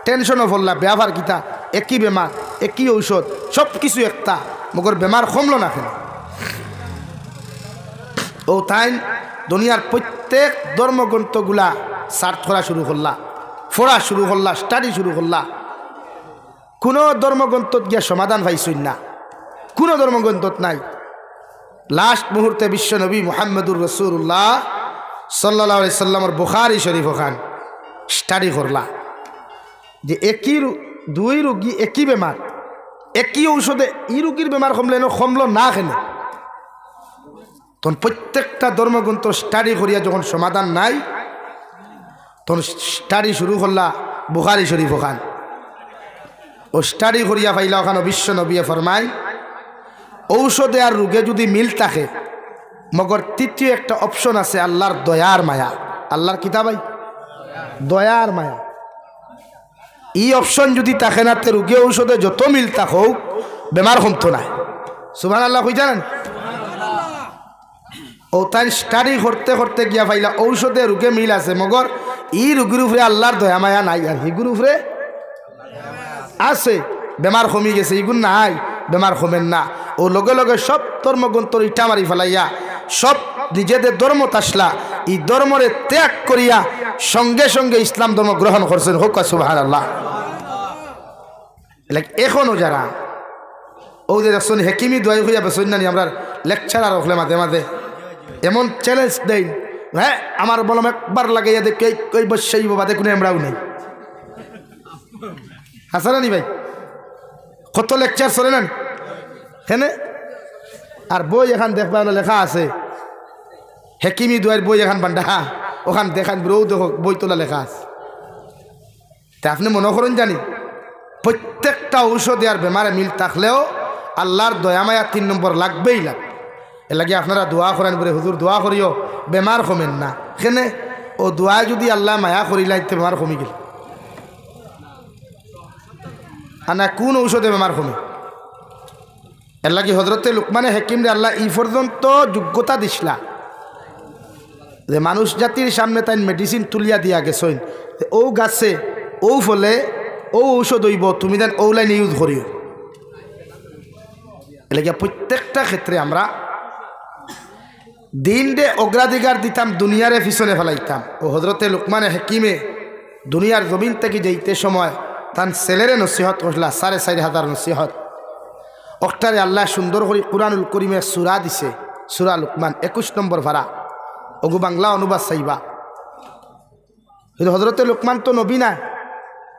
Speaker 1: টেনশনও পড়লা বেয়াভার কিতা, একই বেমার একই ঔষধ সব কিছু একটা, মগর বেমার কমলো না কেন? ও তাই দুনিয়ার প্রত্যেক ধর্মগ্রন্থগুলা সার্চ করা শুরু করলা, পড়া শুরু করলা, স্টাডি শুরু করলা, কোনো ধর্মগ্রন্থত গিয়া সমাধান পাইছই না, কোনো ধর্মগ্রন্থত নাই। লাস্ট মুহূর্তে বিশ্বনবী মুহাম্মদুর রাসূলুল্লাহ সাল্লাল্লাহু আলাইহি সাল্লামের বুখারী শরীফ ওখান স্টাডি করলা যে একই 2 রোগী একই বেমার একই ঔষধে ই রোগীর বেমার কমলো না কেন? তখন প্রত্যেকটা ধর্মগ্রন্থ স্টাডি করিয়া যখন সমাধান নাই, তখন স্টাডি শুরু করলা বুখারী শরীফ ওখান। ও স্টাডি করিয়া পাইলা ওখানে বিশ্ব নবী ফরমায় ঔষধে আর রোগে যদি মিল থাকে, মগর তৃতীয় একটা অপশন আছে আল্লাহর দয়ার মায়া। আল্লাহর কিতাবাই দয়ার মায়া। ই অপশন যদি থাকে না তে রোগী ঔষধে যত মিল থাকো বেমার কমতো না। সুবহানাল্লাহ কই জানেন? ও তাই স্টাডি করতে করতে গিয়া পাইলা ঔষধে রোগে মিল আছে, মগর ই রোগীর উপরে আল্লাহর দয়া মায়া নাই, আর হিগুর উপরে আছে। বেমার কমি গেছে, ইগুন নাই, বেমার কমেন না। ও লগে লগে সব ধর্মগ্রন্থর ইটা মারি ফেলাইয়া সব নিজেদের ধর্ম তাসলা এই ধর্মরে ত্যাগ করিয়া সঙ্গে সঙ্গে ইসলাম ধর্ম গ্রহণ করছেন। হোক সুবহানাল্লাহ। এখনো যারা ও যে দেখছেন হেকিমি দোয়াই হইয়া বেসন নানি আমরা লেকচারার হলে মাঝে মাঝে এমন চ্যালেঞ্জ দেই, হ্যাঁ আমার বলম একবার লাগাইয়া দেখে কই বসেই বাবা দেখুন আমরাও নেই। হাসানা নি ভাই, কত লেকচার চলে নেন হেনে। আর বই এখান দেখবা লেখা আছে হেকিমি দোয়ার বই এখান বান্ডা, ওখান দেখান বউ দেখো বই তোলা লেখা আছে। তা আপনি মনে করেন জানি প্রত্যেকটা ঔষধে আর বেমারে মিল থাকলেও আল্লাহর দয়া মায়া 3 নম্বর লাগবেই লাগবে। এর লাগে আপনারা দোয়া করেন বলে হুজুর দোয়া করিও বেমার কমেন না, সেখানে ও দোয়া যদি আল্লাহ মায়া করি লাইতে বেমার কমি গেল আর না কোন ঔষধে বেমার কমে। এর লাগে হজরতে লুকমানে হাকিম রে আল্লাহ এই পর্যন্ত যোগ্যতা দিসলা যে মানুষ জাতির সামনে তাই মেডিসিন তুলিয়া দিয়া গেছেন, ও গাছে ও ফলে ও ঔষধ হইব, তুমি দেন ও লাইন ইউজ করিও। এলাকা প্রত্যেকটা ক্ষেত্রে আমরা দিন ডে অগ্রাধিকার দিতাম, দুনিয়ারে পিছনে ফেলাইতাম। ও হজরতে লুকমানে হাকিমে দুনিয়ার জমিন থেকে যাইতে সময় তার ছেলেরে নসিহত করলা 4,500 নসিহত। অক্টারে আল্লাহ সুন্দর করে কুরআনুল করিমে সূরা দিছে, সূরা লুকমান 21 নম্বর ভাড়া, ওগু বাংলা অনুবাদ চাইবা। কিন্তু হজরতে লুকমান তো নবী না,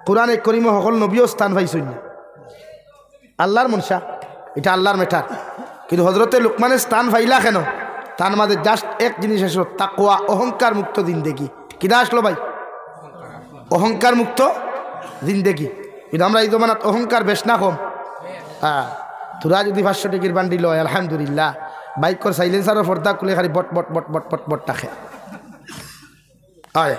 Speaker 1: কোরআনে করিমে সকল নবীও স্থান পাইছেন না, আল্লাহর মনসা, এটা আল্লাহর মেটার। কিন্তু হজরতে লুকমানের স্থান পাইলা কেন? তার মাঝে জাস্ট এক জিনিস আসলো, তাকওয়া, অহংকার মুক্ত জিন্দেগি। কিনা আসলো ভাই? অহংকার মুক্ত জিন্দেগি। কিন্তু আমরা এই জমানাত অহংকার বেশ না কম। হ্যাঁ, তোরা যদি 500 টাকার বান্ডিল হয় আলহামদুলিল্লাহ, বাইকর সাইলেন্সারও পর্দা খুলে খালি বট বট বট বট বট বট টাকে হয়।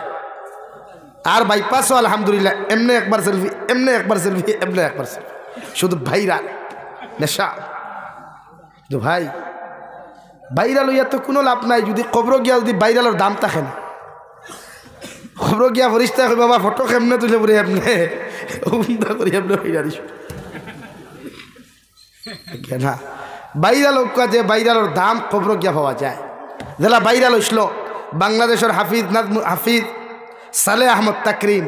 Speaker 1: আর বাইপাসও আলহামদুলিল্লাহ এমনি একবার সেলফি, এমনি একবার সেলফি, এমনি একবার সেলফি, শুধু ভাইরাল নেশা। কিন্তু ভাই ভাইরাল হইয়া তো কোনো লাভ নাই যদি কবর গিয়া যদি ভাইরালের দাম থাকে না। খবর গিয়া ফরিস্তা কই বাবা ফটো কেমনে তুলে পড়ে আপনি উন্দা করি আপনি হইয়া দিস কেনা ভাইরাল হোক, যে ভাইরালের দাম খবর গিয়া পাওয়া যায়। যেটা ভাইরাল হইছিল বাংলাদেশের হাফিজ সালেহ আহমদ তাকরিম,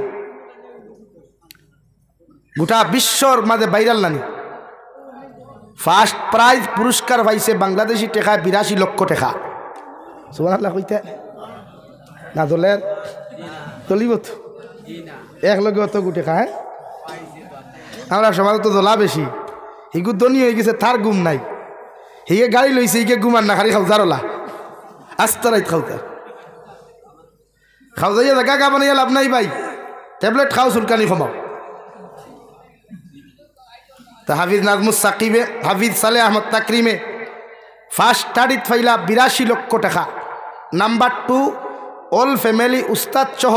Speaker 1: গোটা বিশ্বর মাঝে ভাইরাল নানি। ফার্স্ট প্রাইজ পুরস্কার পাইছে বাংলাদেশি টাকা 82 লক্ষ টাকা। সুবহানাল্লাহ কইতে না দলের চলিব তো এক লগে অত গুটে খায়। আমরা সমাজ তো দোলা বেশি, হিগু ধনী হয়ে গেছে, তার ঘুম নাই, হিগে গাড়ি লইছে, হিগে ঘুমান না, খালি খাওজারলা আস্তা রাইত খাওতার খাওজাইয়া জায়গা গা বানাইয়া লাভ নাই ভাই, ট্যাবলেট খাও চুলকানি কমাও। তা হাফিজ নাজমুস সাকিবে, হাফিজ সালেহ আহমদ তাকরিমে ফার্স্ট স্টাডিত ফাইলা 82 লক্ষ টাকা। নাম্বার 2 অল ফ্যামিলি উস্তাদ সহ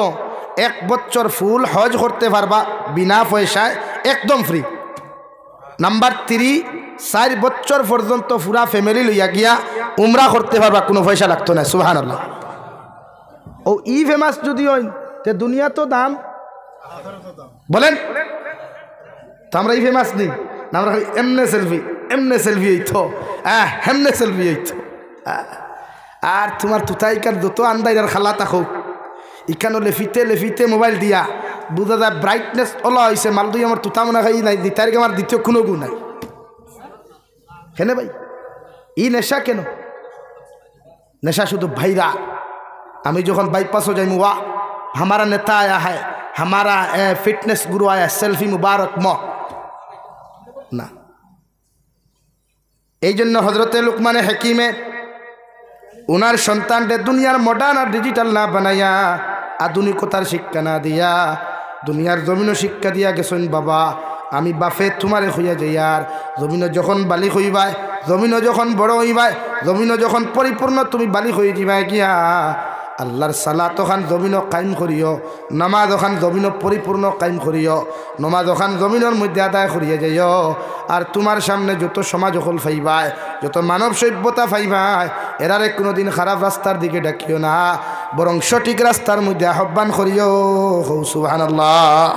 Speaker 1: 1 বছর ফুল হজ করতে পারবা বিনা পয়সায়, একদম ফ্রি। নাম্বার 3 4 বছর পর্যন্ত পুরা ফ্যামিলি লইয়া গিয়া উমরা করতে পারবা, কোনো পয়সা লাগতো না। সুবহানাল্লাহ। ও ই ফেমাস যদি হয় তে দুনিয়া তো দাম বলেন, তো আমরা এই ফেমাস নেই না, আমরা এমনে সেলফি, এমনে সেলফি হইতো, হেমনে সেলফি হইতো। আর তোমার তুতাইকার যত আন্দাইরার খালা থাকুক ইখানো লেফিতে লেফিতে মোবাইল দিয়া বুঝা যায় ব্রাইটনেস ওলা হয়েছে, মাল দুই আমার তুতা মনে খাই নাই, তারিখ আমার দ্বিতীয় কোনো গুণ নাই। কেন ভাই ই নেশা? কেন নেশা? শুধু ভাইরা আমি যখন বাইপাসও যাই, ওয়া हमारा नेता आया है, हमारा फिटनेस गुरु आया, सेल्फी मुबारक म না। এই জন্য হজরতে লুকমানে হাকিমে ওনার সন্তানদের দুনিয়ার মডার্ন আর ডিজিটাল না বানাইয়া, আধুনিকতার শিক্ষা না দিয়া দুনিয়ার জমিনও শিক্ষা দিয়া গেছেন। বাবা আমি বাফে তোমারে হইয়া যাই, আর জমিনও যখন বালিক হইবাই, জমিনও যখন বড় হইবাই, জমিনও যখন পরিপূর্ণ তুমি বালিক হয়ে যাবাই গিয়া, আল্লাহর সালাত ওখান জমিন কায়েম করিও, নামাজ ওখান জমিন পরিপূর্ণ কায়েম করিও, নমাজ ওখান জমিনের মধ্যে আদায় করিয়া যাইও। আর তোমার সামনে যত সমাজ অকল ফাইবায়, যত মানব সভ্যতা ফাইবায়, এরারে কোনোদিন খারাপ রাস্তার দিকে ডাকিও না, বরং সঠিক রাস্তার মধ্যে আহ্বান করিও। সুবহানাল্লাহ।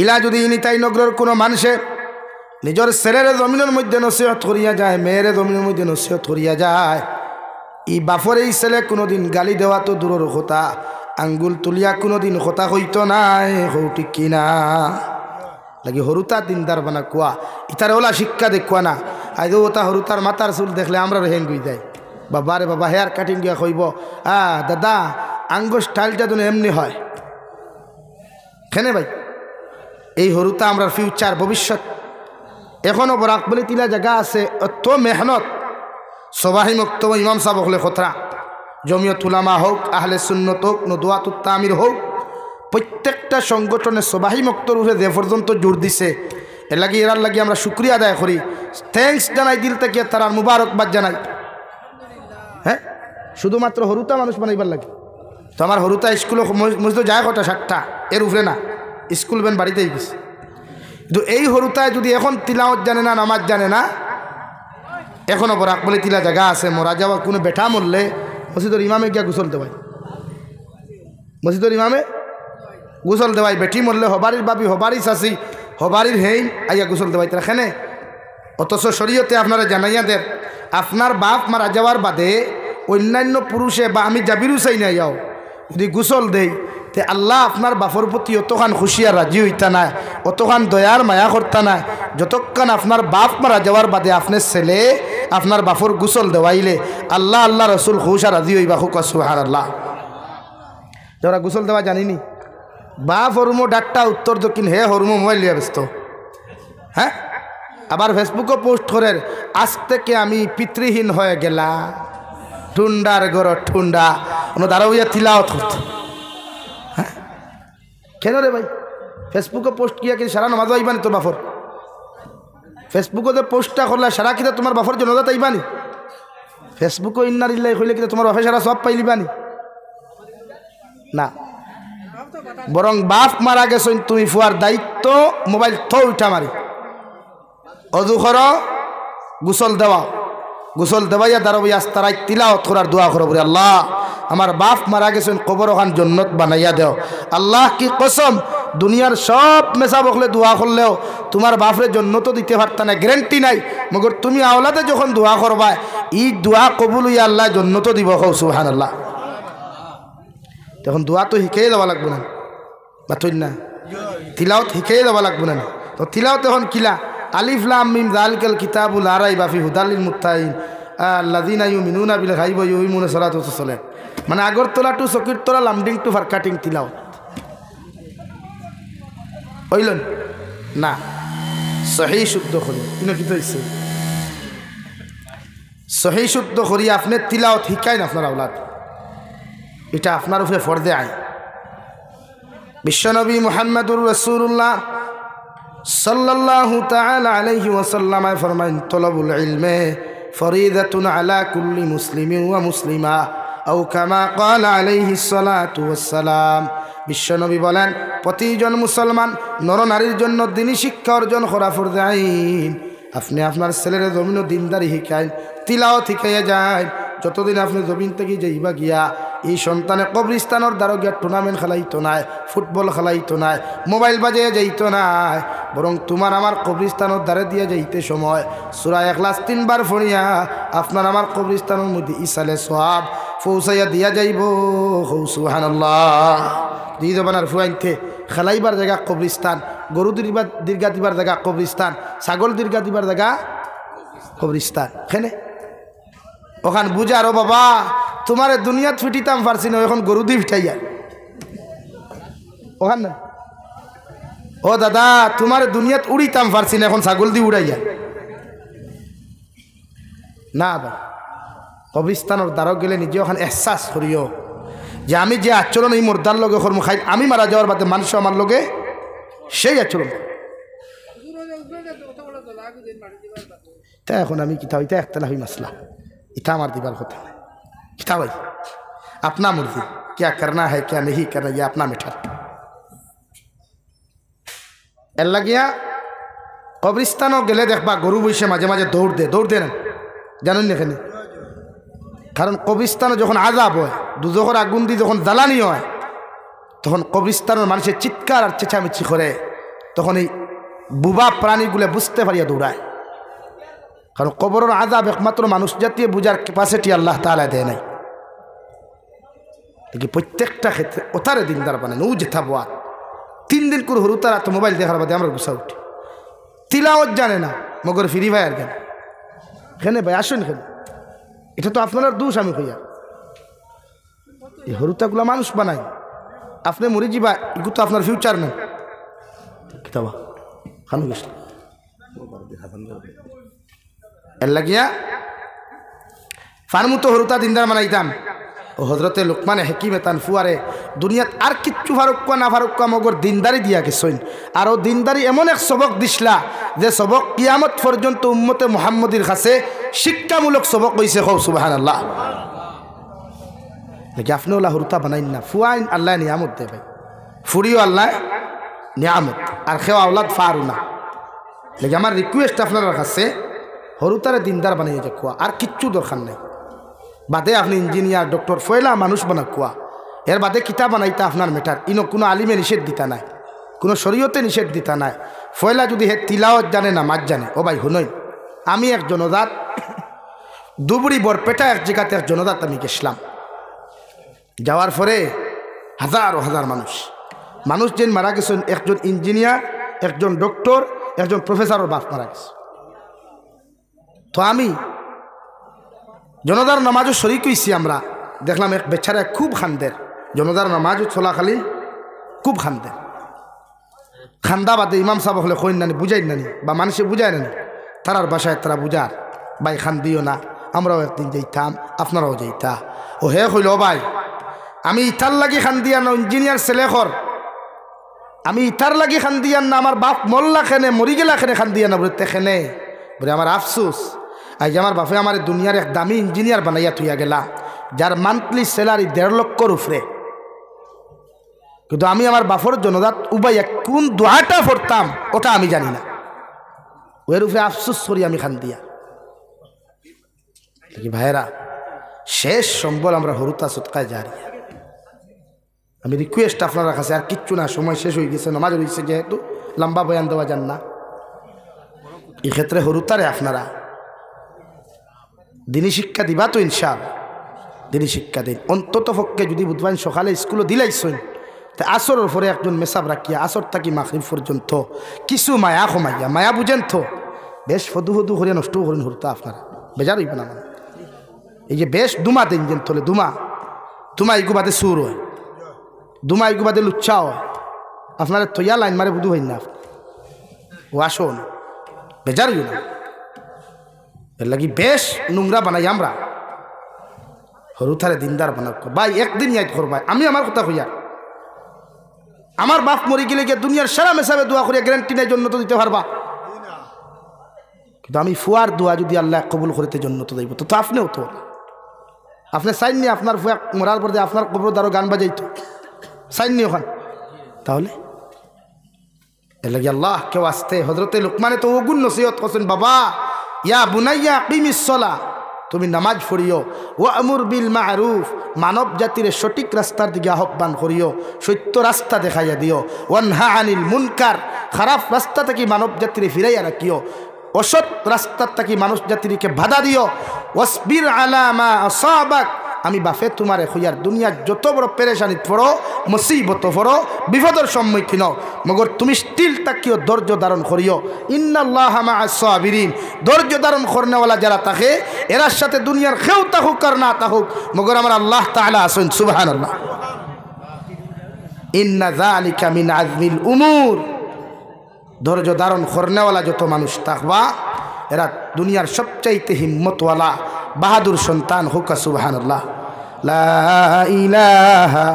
Speaker 1: ইলা যদি নিতাই নগরের কোনো মানুষে নিজের ছেলের জমিনের মধ্যে নসিহত করিয়া যায়, মেয়ের জমিনের মধ্যে নসিহত করিয়া যায়, ই বাপর এই ছেলে কোনোদিন গালি দেওয়া তো দূরের কথা, আঙ্গুল তুলিয়া কোনোদিন কথা হইতো নাই। ঠিক কিনা লাগি হরুতা দিনদার বানা কুয়া ইতার ওলা শিক্ষা দেখুয়া না। আজ ওটা হরুতার মাথার চুল দেখলে আমরা হেং হয়ে যাই, বাবা রে বাবা হেয়ার কাটিং গিয়া কইব দাদা আঙ্গ স্টাইলটা যেন এমনি হয়। কেনে ভাই এই হরুতা আমরা ফিউচার ভবিষ্যৎ। এখনও বরাক বলে তিলা জায়গা আছে, অত মেহনত সবাহি মক্তব ইমাম সাহেব হলে খতরা, জমিয়ত উলামা হোক, আহলে সুন্নত হোক, নদওয়াতুত তামির হোক, প্রত্যেকটা সংগঠনে সবাহি মক্তর উপরে যে পর্যন্ত জোর দিছে, এর লাগি এরার লাগি আমরা শুক্রিয়া আদায় করি, থ্যাঙ্কস জানাই, দিল থেকে তার মুবারকবাদ জানাই। হ্যাঁ, শুধুমাত্র হরুতা মানুষ বানাইবার লাগে তো। আমার হরুতা স্কুলে মসজিদ যায় কটা 7টা, এর উপরে না, স্কুল বেন বাড়িতেই গেছে। কিন্তু এই হরুতায় যদি এখন তিলাওয়াত জানে না, নামাজ জানে না, এখনও বরাক বলে তিলা জায়গা আছে, মরা যাওয়া কোনো বেঠা মরলে মসজিদের ইমামে গিয়া গোসল দেওয়াই, মসজিদের ইমামে গোসল দেওয়াই। বেটি মরলে হবারির বাবি, হবারি চাষি, হবারির হেইন আইয়া গোসল দেওয়াই তারা খেনে। অথচ শরীয়তে আপনারা জানাইয়া দেন, আপনার বাপ মারা যাওয়ার বাদে অন্যান্য পুরুষে বা আমি জাবিরু চাই না যাও যদি গোসল দেই, তে আল্লাহ আপনার বাপর প্রতি অতখান খুশি আর রাজি হইতা না, অতখান দয়ার মায়া করতা না, যতক্ষণ আপনার বাপ মারা যাওয়ার বাদে আপনার ছেলে আপনার বাপর গোসল দেওয়াইলে আল্লাহ আল্লাহ রসুল খুশ আর রাজি হইবা। খুব সুবহানাল্লাহ। যারা গোসল দেওয়া জানিনি, বাপ হরমো ডাক্তা উত্তর দক্ষিণ, হে হরমো মোবাইল লিয়া ব্যস্ত। হ্যাঁ, আবার ফেসবুকে পোস্ট করেন, আজ থেকে আমি পিতৃহীন হয়ে গেলাম, ঠুন্ডার গর ঠুন্ডা দাঁড়াইয়া তিলাওয়াত করতো। হ্যাঁ, কেন রে ভাই ফেসবুকে পোস্ট কিয়া কি সারা নমাজ আইবানি তোর বাফর? ফেসবুকে পোস্টটা করলে সারা কিনা তোমার বাফর জন্য আইবানি? ফেসবুকে ইন্নার ইল্লাই হইলে কিনা তোমার বাফে সারা সব পাইলিবানি না। বরং বাপ মারা গেছ তুমি ফুয়ার দায়িত্ব মোবাইল থো উঠা মারি অজু কর, গোসল দেওয়া, গোসল দেওয়াইয়া দাঁড়াবি আস্তারাই তিলাওয়াত করার দোয়া করো, বলে আল্লাহ আমার বাপ মারা গেছেন কবর ওখান জন্নত বানাইয়া দেও। আল্লাহ কি কসম, দুনিয়ার সব মেশা বকলে দোয়া করলেও তোমার বাপরে জন্নত দিতে পারত না, গ্যারেন্টি নাই। মগর তুমি আওলাদে যখন দোয়া করবা ই দোয়া কবুল হইয়া আল্লাহ জন্নত দিব। সুবহানাল্লাহ। তখন দোয়া তো শিখাই দেওয়া লাগবে না, বাথইন না, তিলাওয়াত শিখাই দেওয়া লাগবে না। তো তিলাওয়াত এখন কিলা আলিফ লাম মিম যালিকাল কিতাবু লা রাইবা ফিহি হুদাল লিল মুত্তাকিন আল্লাযিনা ইউমিনুনা বিল গায়বি ওয়া ইউকিমুনা সালাতা ওয়া সালাত। মানে আগরতলা টু সকিরতলা, লামডিং টু ফারকাটিং তিলাওয়াত হইলেন না। সহি শুদ্ধ করি কিনো কি হইছে, সহি শুদ্ধ করি আপনি তিলাওয়াত শিখাইন আপনার আওলাদ, এটা আপনার উপরে ফরজে আইন। বিশ্বনবী মুহাম্মদুর রাসূলুল্লাহ সাল্লাল্লাহু তাআলা আলাইহি ওয়াসাল্লাম ফরমাইন, তলবুল ইলমে ফরিদাতুন আলা কুল্লি মুসলিমিন ওয়া মুসলিমা আও কামা ক্বালা আলাইহিস সালাতু ওয়াসসালাম। বিশ্বনবী বলেন, প্রতিজন মুসলমান নরনারীর জন্য দ্বীনি শিক্ষা অর্জন করা ফরজে আইন। আপনি আপনার ছেলের জমিন দিনদারি শিখাইন, তিলাওয়াত শিখাইয়া যায়। যতদিন আপনি জমিন থেকে যাইবা গিয়া এই সন্তানে কবরিস্তানের দ্বারা গিয়া টুর্নামেন্ট খেলাইতো নাই, ফুটবল খেলাইতো নাই, মোবাইল বাজিয়ে যাইতো নাই, বরং তোমার আমার কবরিস্তানের দ্বারা দিয়ে যাইতে সময় সূরা ইখলাস 3 বার পড়িয়া আপনার আমার কবরিস্তানের মধ্যে ইসালে সওয়াব পৌঁছাইয়া দিয়া যাইব। সুবহানাল্লাহ। দিয়ে দেবানার ফুয়াইতে খেলাইবার জায়গা কবরিস্তান, গরু দীর্ঘা দিবার জায়গা কবরিস্তান, ছাগল দীর্ঘা দিবার জায়গা কবরিস্তান। খেনে ওখান বুঝারো বাবা তোমার দুনিয়াত ফিটিতাম পারছি না, এখন গরু দিয়ে ফিটাইয়া ওখান না। ও দাদা তোমার দুনিয়াত উড়িতাম পারছি না, এখন ছাগল দিয়ে উড়াইয়া না। ভাই কবরিস্তানের দ্বারক গেলে নিজে ওখানে এহসাস করিও যে আমি যে আচরণ এই মোর্দার লগে কর্ম খাই, আমি মারা যাওয়ার বাদে মানুষ আমার লগে সেই আচরণ। তা এখন আমি কিতা হইতে একটা হই মাসলা, এটা আমার দিবার কথা। क्या भाई अपना मुर्जी, क्या करना है क्या नहीं करना ये अपना मैटर। এর লাগিয়া কবরস্থানও গেলে দেখবা গরু বসে মাঝে মাঝে দৌড় দে না, জানেন এখানে? কারণ কবরস্থানে যখন আযাব হয়, দুজখের আগুন দিয়ে যখন জ্বালানি হয়, তখন কবরস্থানের মানুষের চিৎকার আর চেঁচামেচি করে, তখন এই বুবা প্রাণীগুলো বুঝতে পারিয়া দৌড়ায়। কারণ কবরের আযাব একমাত্র মানুষ জাতীয় বুঝার ক্যাপাসিটি আল্লাহ তাআলা দেয় নাই। দেখি প্রত্যেকটা ক্ষেত্রে ওতারে দিনদার বানান। ও যেথা বাদ 3 দিন করে হরু তারা তো মোবাইল দেখার বাদে আমরা গুছা উঠি। তিলাওয়াত জানে না, মগর ফ্রি ফায়ার কেন এখানে ভাই আসুন এখানে, এটা তো আপনার দোষ। আমি কইয়া এই হরুতাগুলা মানুষ বানাই, আপনি মরে যাবা, এগুলো তো আপনার ফিউচার নেই। কিতাবা খানু গেছিল এর লাগিয়া ফার্মু তো হরুতা দিনদার বানাইতাম। ও হজরতে লোকমানে হেকিমে তান ফুয়ারে দুনিয়াত আর কিচ্ছু ফারুক্কা না ফারুক্কা মগর দিনদারি দিয়া গেছইন। আর ও দিনদারি এমন এক সবক দিসলা যে সবক কিয়ামত পর্যন্ত উম্মতে মুহাম্মদির কাছে শিক্ষামূলক সবক হইছে। কও সুবহানাল্লাহ। দেখি আপনি ওলা হরুতা বানাইন না, ফুয়াইন আল্লাহ নিয়ামত দে ভাই, ফুরিও আল্লাহ নিয়ামত, আর খেওয়া আওলাদ ফারু না। দেখি আমার রিকোয়েস্ট আপনার কাছে হরুতারে দিনদার বানাইয়ে যে কুয়া, আর কিচ্ছু দরকার নেই। বাদে আপনি ইঞ্জিনিয়ার ডক্টর ফয়লা মানুষ বানা কুয়া, এর বাদে কিতাব বানাইতে আপনার মেটার। ইনো কোনো আলিমে নিষেধ দিতা নাই, কোনো শরীয়তে নিষেধ দিতা নাই। ফয়লা যদি হে তিলাওয়াত জানে না মাজ জানে, ও ভাই হুনই আমি এক জনজাত দুবুড়ি বরপেটা এক জায়গাতে এক জনজাত আমি গেছিলাম। যাওয়ার পরে হাজার হাজার মানুষ যেন মারা গেছেন, একজন ইঞ্জিনিয়ার, একজন ডক্টর, একজন প্রফেসরের বাপ মারা গেছে। তো আমি জনতার নামাজও শরিক হইছি। আমরা দেখলাম এক বেচারা খুব খান্দের, জনতার নামাজও চলাকালীন খুব খান্দের। খান্দা বাদে ইমাম সাহেব হলে কইন নানি, বুঝাই নানি, বা মানুষে বুঝায় নানি, তারার বাসায় তারা বুঝার ভাই খান্দিও না, আমরাও একদিন যাইতাম, আপনারাও যাইতা। ও হে কইল ভাই আমি ইতার লাগি খান্দিয়ার না ইঞ্জিনিয়ার ছেলেখর, আমি ইতার লাগি খান্দিয়ার না আমার বাপ মল্লা খেনে মরি গেলা খেনে খান্দিয়া না বলে তেখেনে বলে আমার আফসোস। আজ আমার বাপে আমার দুনিয়ার এক দামি ইঞ্জিনিয়ার বানাইয়া থইয়া গেলা, যার মান্থলি স্যালারি 1.5 লক্ষর উপরে। কিন্তু আমি আমার বাপর জনজাত উবাইয়া কোন দোয়াটা পড়তাম ওটা আমি জানি না, ওর উপরে আফসোস করি আমি খান্দিয়া। ভাইয়েরা শেষ সম্বল আমরা হরুতা সৎকায় জারি। আমি রিকোয়েস্ট আপনার কাছে, আর কিচ্ছু না, সময় শেষ হয়ে গেছে, নামাজ হয়েছে, যেহেতু লম্বা বয়ান দেওয়া যান না। এই ক্ষেত্রে হরুতারে আপনারা দিনী শিক্ষা দিবা তো ইনশাআল্লাহ, দিনী শিক্ষা দিন। অন্তত পক্ষে যদি বুধবার সকালে স্কুলে দিলাইছেন, তা আসরের পরে একজন মেসাব রাখিয়া আসর থাকি মাগরিব পর্যন্ত কিছু মায়া কমাইয়া, মায়া বুঝেন তো বেশ ফদু করে নষ্ট করেন হরুতা আপনারা, বেজার হইবেন আমার। এই যে বেশ দুমা দিন যেন তোলে, দুমা ইগু বাদে সুর হয়, দুমা ইগু বাদে লুচ্ছা হয়, আপনারা তৈয়া লাইন মারে বুধু হইন না, ও আসুন বেজার হইল না। এর লাগি বেশ নোংরা বানাই আমরা হরুথারে দিনদার বানাক ভাই, একদিন ইয়াদ করবাই। আমি আমার কথা কইয়া, আমার বাপ মরি গেলে গিয়ে দুনিয়ার সারা মেসাবে দোয়া করিয়া গ্যারান্টি নাই জন্য তো দিতে পারবা, কিন্তু আমি ফুয়ার দোয়া যদি আল্লাহ কবুল করিতে জন্য তো দেব, তো আপনিও তো আপনি চাইননি আপনার ফুয়া মরার পর আপনার কবর দ্বারা গান বাজাইতো, চাইননি ওখান। তাহলে এর লাগে আল্লাহ কেউ আসতে হজরতে লোকমানে তো ওগুন নসিহত করছেন, বাবা ইয়া বুনাইয়া কিমিস সলা, তুমি নামাজ পড়িও, ও আমুর বিল মারুফ, মানব জাতির সঠিক রাস্তার দিকে আহ্বান করিও, সত্য রাস্তা দেখাইয়া দিও, ওয়ানহা আনিল মুনকার, খারাপ রাস্তা থেকে মানব জাতিরে ফিরাইয়া রাখিও, অসৎ রাস্তার থেকে মানুষ জাতিকে বাধা দিও, ওয়াসবির আলা মা আসাবাক, আমি বাফে তোমারে খুঁয়ার দুনিয়ার যত বড় পেরেশানি পড়ো, মুসিবত পড়ো, বিপদের সম্মুখীন মগর তুমি স্টিল তাকিও, ধৈর্য ধারণ করিও। ইন্নাল্লাহা মা'আস সাবিরিন, ধৈর্য ধারণ করনেওয়ালা যারা থাকে এরার সাথে দুনিয়ার কেউ তাহুক আর না তাহুক, মগর আমার আল্লাহ তাআলা আছেন। সুবহানাল্লাহ। ইন্না যালিকা মিন আযমিল উমুর, ধৈর্য ধারণ করনেওয়ালা যত মানুষ থাকবা এরা দুনিয়ার সবচাইতে হিম্মতওয়ালা বাহাদুর সন্তান হোক। সুবহানাল্লাহ। লা ইলাহা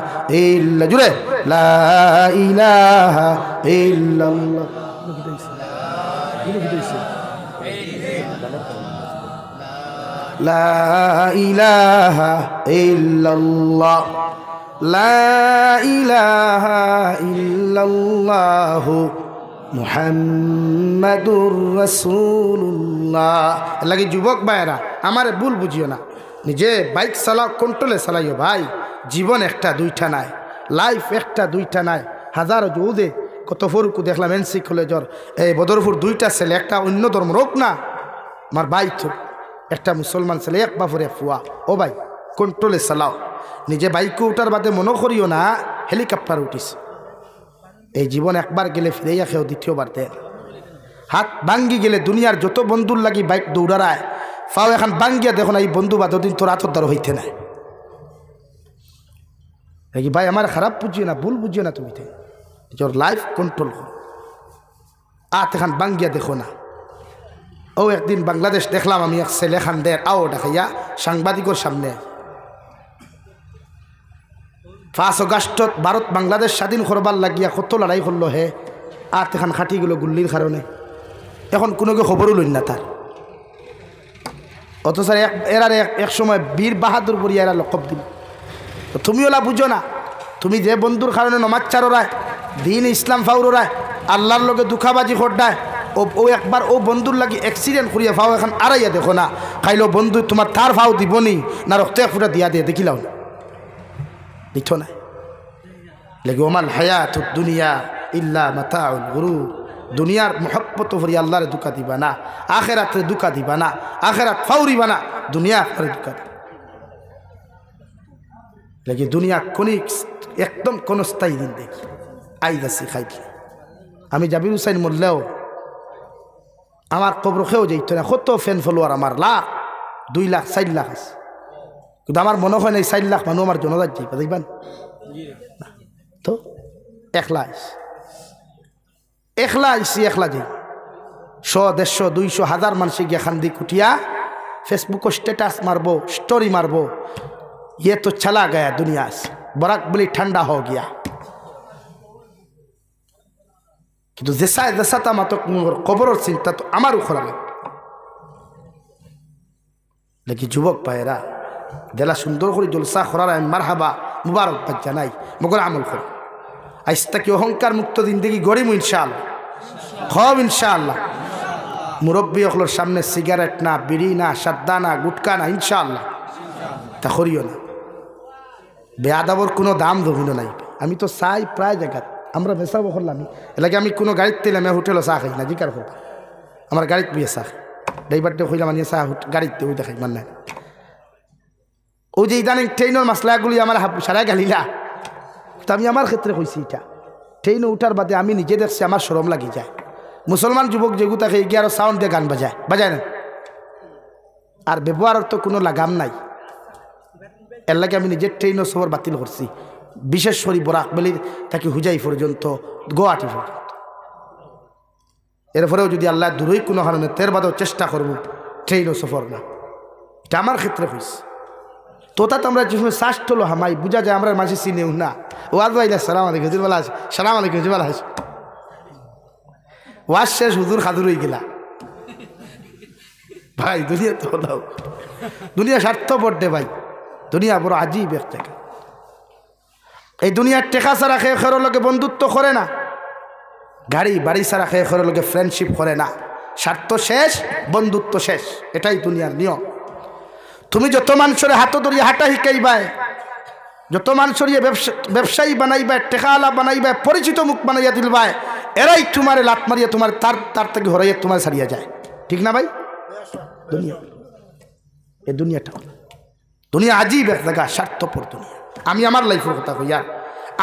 Speaker 1: ইল্লা, জুড়ে লা ইলাহা ইল্লাল্লাহ। লা ইলাহা ইল্লাল্লাহ লা ইলাহা ইল্লাল্লাহ মুহাম্মাদুর রাসূলুল্লাহ। লাগে যুবক ভাইরা আমার ভুল বুঝিও না, নিজে বাইক চালাও, কন্ট্রোলে চালাইও ভাই। জীবন একটা দুইটা নাই, লাইফ একটা দুইটা নাই। হাজারো যৌদে কত ফরুকু দেখলাম এনসি কলেজর এই বদরপুর দুইটা ছেলে, একটা অন্য ধর্ম রোক না আমার ভাই তো, একটা মুসলমান ছেলে এক বাপরে ফুয়া। ও ভাই কন্ট্রোলে চালাও, নিজে বাইকে উঠার বাদে মনে করিও না হেলিকপ্টার উঠিস। এই জীবন একবার গেলে ফিরেইয়া খেয়েও দ্বিতীয়বার দেন। হাত ভাঙ্গি গেলে দুনিয়ার যত বন্ধুর লাগি বাইক দৌড়ায় ফাও এখন ভাঙ্গিয়া দেখো না এই বন্ধু বা দুদিন তোর হাতর দ্বারা হইতে নাই। দেখি ভাই আমার খারাপ বুঝিও না, ভুল বুঝিও না, তুমি নিজের লাইফ কন্ট্রোল করো। আত এখন ভাঙ্গিয়া দেখো না। ও একদিন বাংলাদেশ দেখলাম আমি এক ছেলে খানদের আও দেখাইয়া সাংবাদিকর সামনে 5 আগস্টত ভারত বাংলাদেশ স্বাধীন করবার লাগিয়া কত লড়াই করলো হে, আত এখন খাটি গেল গুল্লির কারণে। এখন কোনো খবরও লইন না তার। অথচ এরার এক সময় বীর বাহাদুর বলিয়া এরা লকব দিল। তুমি ওলা বুঝো না, তুমি যে বন্ধুর কারণে নমাজ চারোরায় দিন ইসলাম ফাউরায় আল্লাহর লগে দুঃখাবাজি খড্ডায় ও একবার ও বন্ধুর লাগি অ্যাক্সিডেন্ট করিয়া ফাও এখন আড়াইয়া দেখো না, খাইলো বন্ধু তোমার তার ফাও দিবনি না রক্ত এক ফুটা দিয়া দিয়ে দেখিলাও না, দিত না। লেগে ওমাল হায়াত দুনিয়া ইল্লা মাতাউল গুরুর। দুনিয়ার মহব্বত ভরি আল্লাহরে দুকা দিবা না, আখেরাতে দুকা দিবা না, আখেরাত ফাউরিবা না, দুনিয়া আখেরাতে দুকা দিবা। লেগে দুনিয়া কোনিক একদম কোন স্থায়ী দিন দেখি আইদাসি খাইছি। আমি জাবির হুসাইন মরলেও আমার কবর খেয়েও যাইত না। কত ফ্যান ফলোয়ার আমার, লাখ 2 লাখ 4 লাখ আছে, কিন্তু আমার মনে হয় না 4 লাখ মানুষ আমার জনজাত যাইবা দেখবেন তো। একলা আইসি একলা যাই 100 150 200 হাজার মানুষে গিয়া খান্দি কুটিয়া ফেসবুকে স্ট্যাটাস মারবো, স্টোরি মারবো, ये तो चला गया दुनिया से, बरक बली ठंडा हो गया। কিন্তু জেসা তামাতো কবরের চিন্তা তো আমারও খরা লাগে। নাকি যুবক ভাইয়েরা দেলা সুন্দর করে জলসা করার আমি মারহাবা মুবারকবাদ জানাই, মগর আমল করি। আজ তাকে অহংকার মুক্ত জিন্দগি গড়িম ইনশাআল্লাহ, খব ইনশাআল্লাহ। মুরব্বী অকলোর সামনে সিগারেট না, বিড়ি না, সাদ্দা না, গুটকা না, ইনশাআল্লাহ তা করিও না। বেয়াদাবর কোনো দাম ধরিল নাই। আমি তো চাই প্রায় জায়গা আমরা বেসাব করলাম এলাকে আমি কোনো গাড়িতে তেলাম হোটেলও চা খাই না, জিকার করবো আমার গাড়িতে বিয়ে চা ড্রাইভারটা হইলাম আনিয়ে চা গাড়িতে ওই দেখাই মান নাই। ওই যে ইদানিং ট্রেনের মাসলাগুলি আমার সারাই গালিলা, তো আমি আমার ক্ষেত্রে কইছি এটা ট্রেনে উঠার বাদে আমি নিজে দেখছি আমার শরম লাগি যায়। মুসলমান যুবক যেগু তাকে এগিয়ে আরো সাউন্ড দিয়ে গান বাজায় না, আর ব্যবহারের তো কোনো লাগাম নাই। এর লাগে আমি নিজের ট্রেনও সফর বাতিল করছি, বিশেষ করে বরাকবেলি তাকে হুজাই পর্যন্ত, গুয়াহাটি পর্যন্ত। এরপরেও যদি আল্লাহ দূরই কোনো কারণে তের বাদেও চেষ্টা করবো ট্রেনও সফর না, এটা আমার ক্ষেত্রে হয়েছে। তো তা আমরা যে সময় শ্বাস তোলো হামাই বুঝা যায় আমরা মাঝে চিনেও না। ওয়াজ ভাইলা সালাম আলাইকুম হুজুর বেলা আছে, সালাম আলাইকুম হুজুর বেলা আছে, ওয়াজ শেষ হুজুর খাদুর হয়ে গেলা। ভাই দুনিয়া তো দাও, দুনিয়া স্বার্থপর দে ভাই, দুনিয়া বড় আজীব এক জায়গা। এই দুনিয়ার টেকা ছাড়া খেয়ে খেরোর লোকে বন্ধুত্ব করে না, গাড়ি বাড়ি ছাড়া খেয়ে খেরোর লোকে ফ্রেন্ডশিপ করে না। স্বার্থ শেষ, বন্ধুত্ব শেষ, এটাই দুনিয়ার নিয়ম। তুমি যত মানুষের হাত ধরিয়ে হাঁটা শিখাইবাই, যত মানুষের ব্যবসায়ী বানাইবাই, টেকাওয়ালা বানাইবাই, পরিচিত মুখ বানাইয়া দিলবাই, এরাই তোমার লাত মারিয়া তোমার তার থেকে হরাইয়া তোমার ছাড়িয়া যায়। ঠিক না ভাই? দুনিয়া এই দুনিয়াটা, দুনিয়া আজীব এক জায়গা, স্বার্থপর দুনিয়া। আমি আমার লাইফের কথা কইয়া,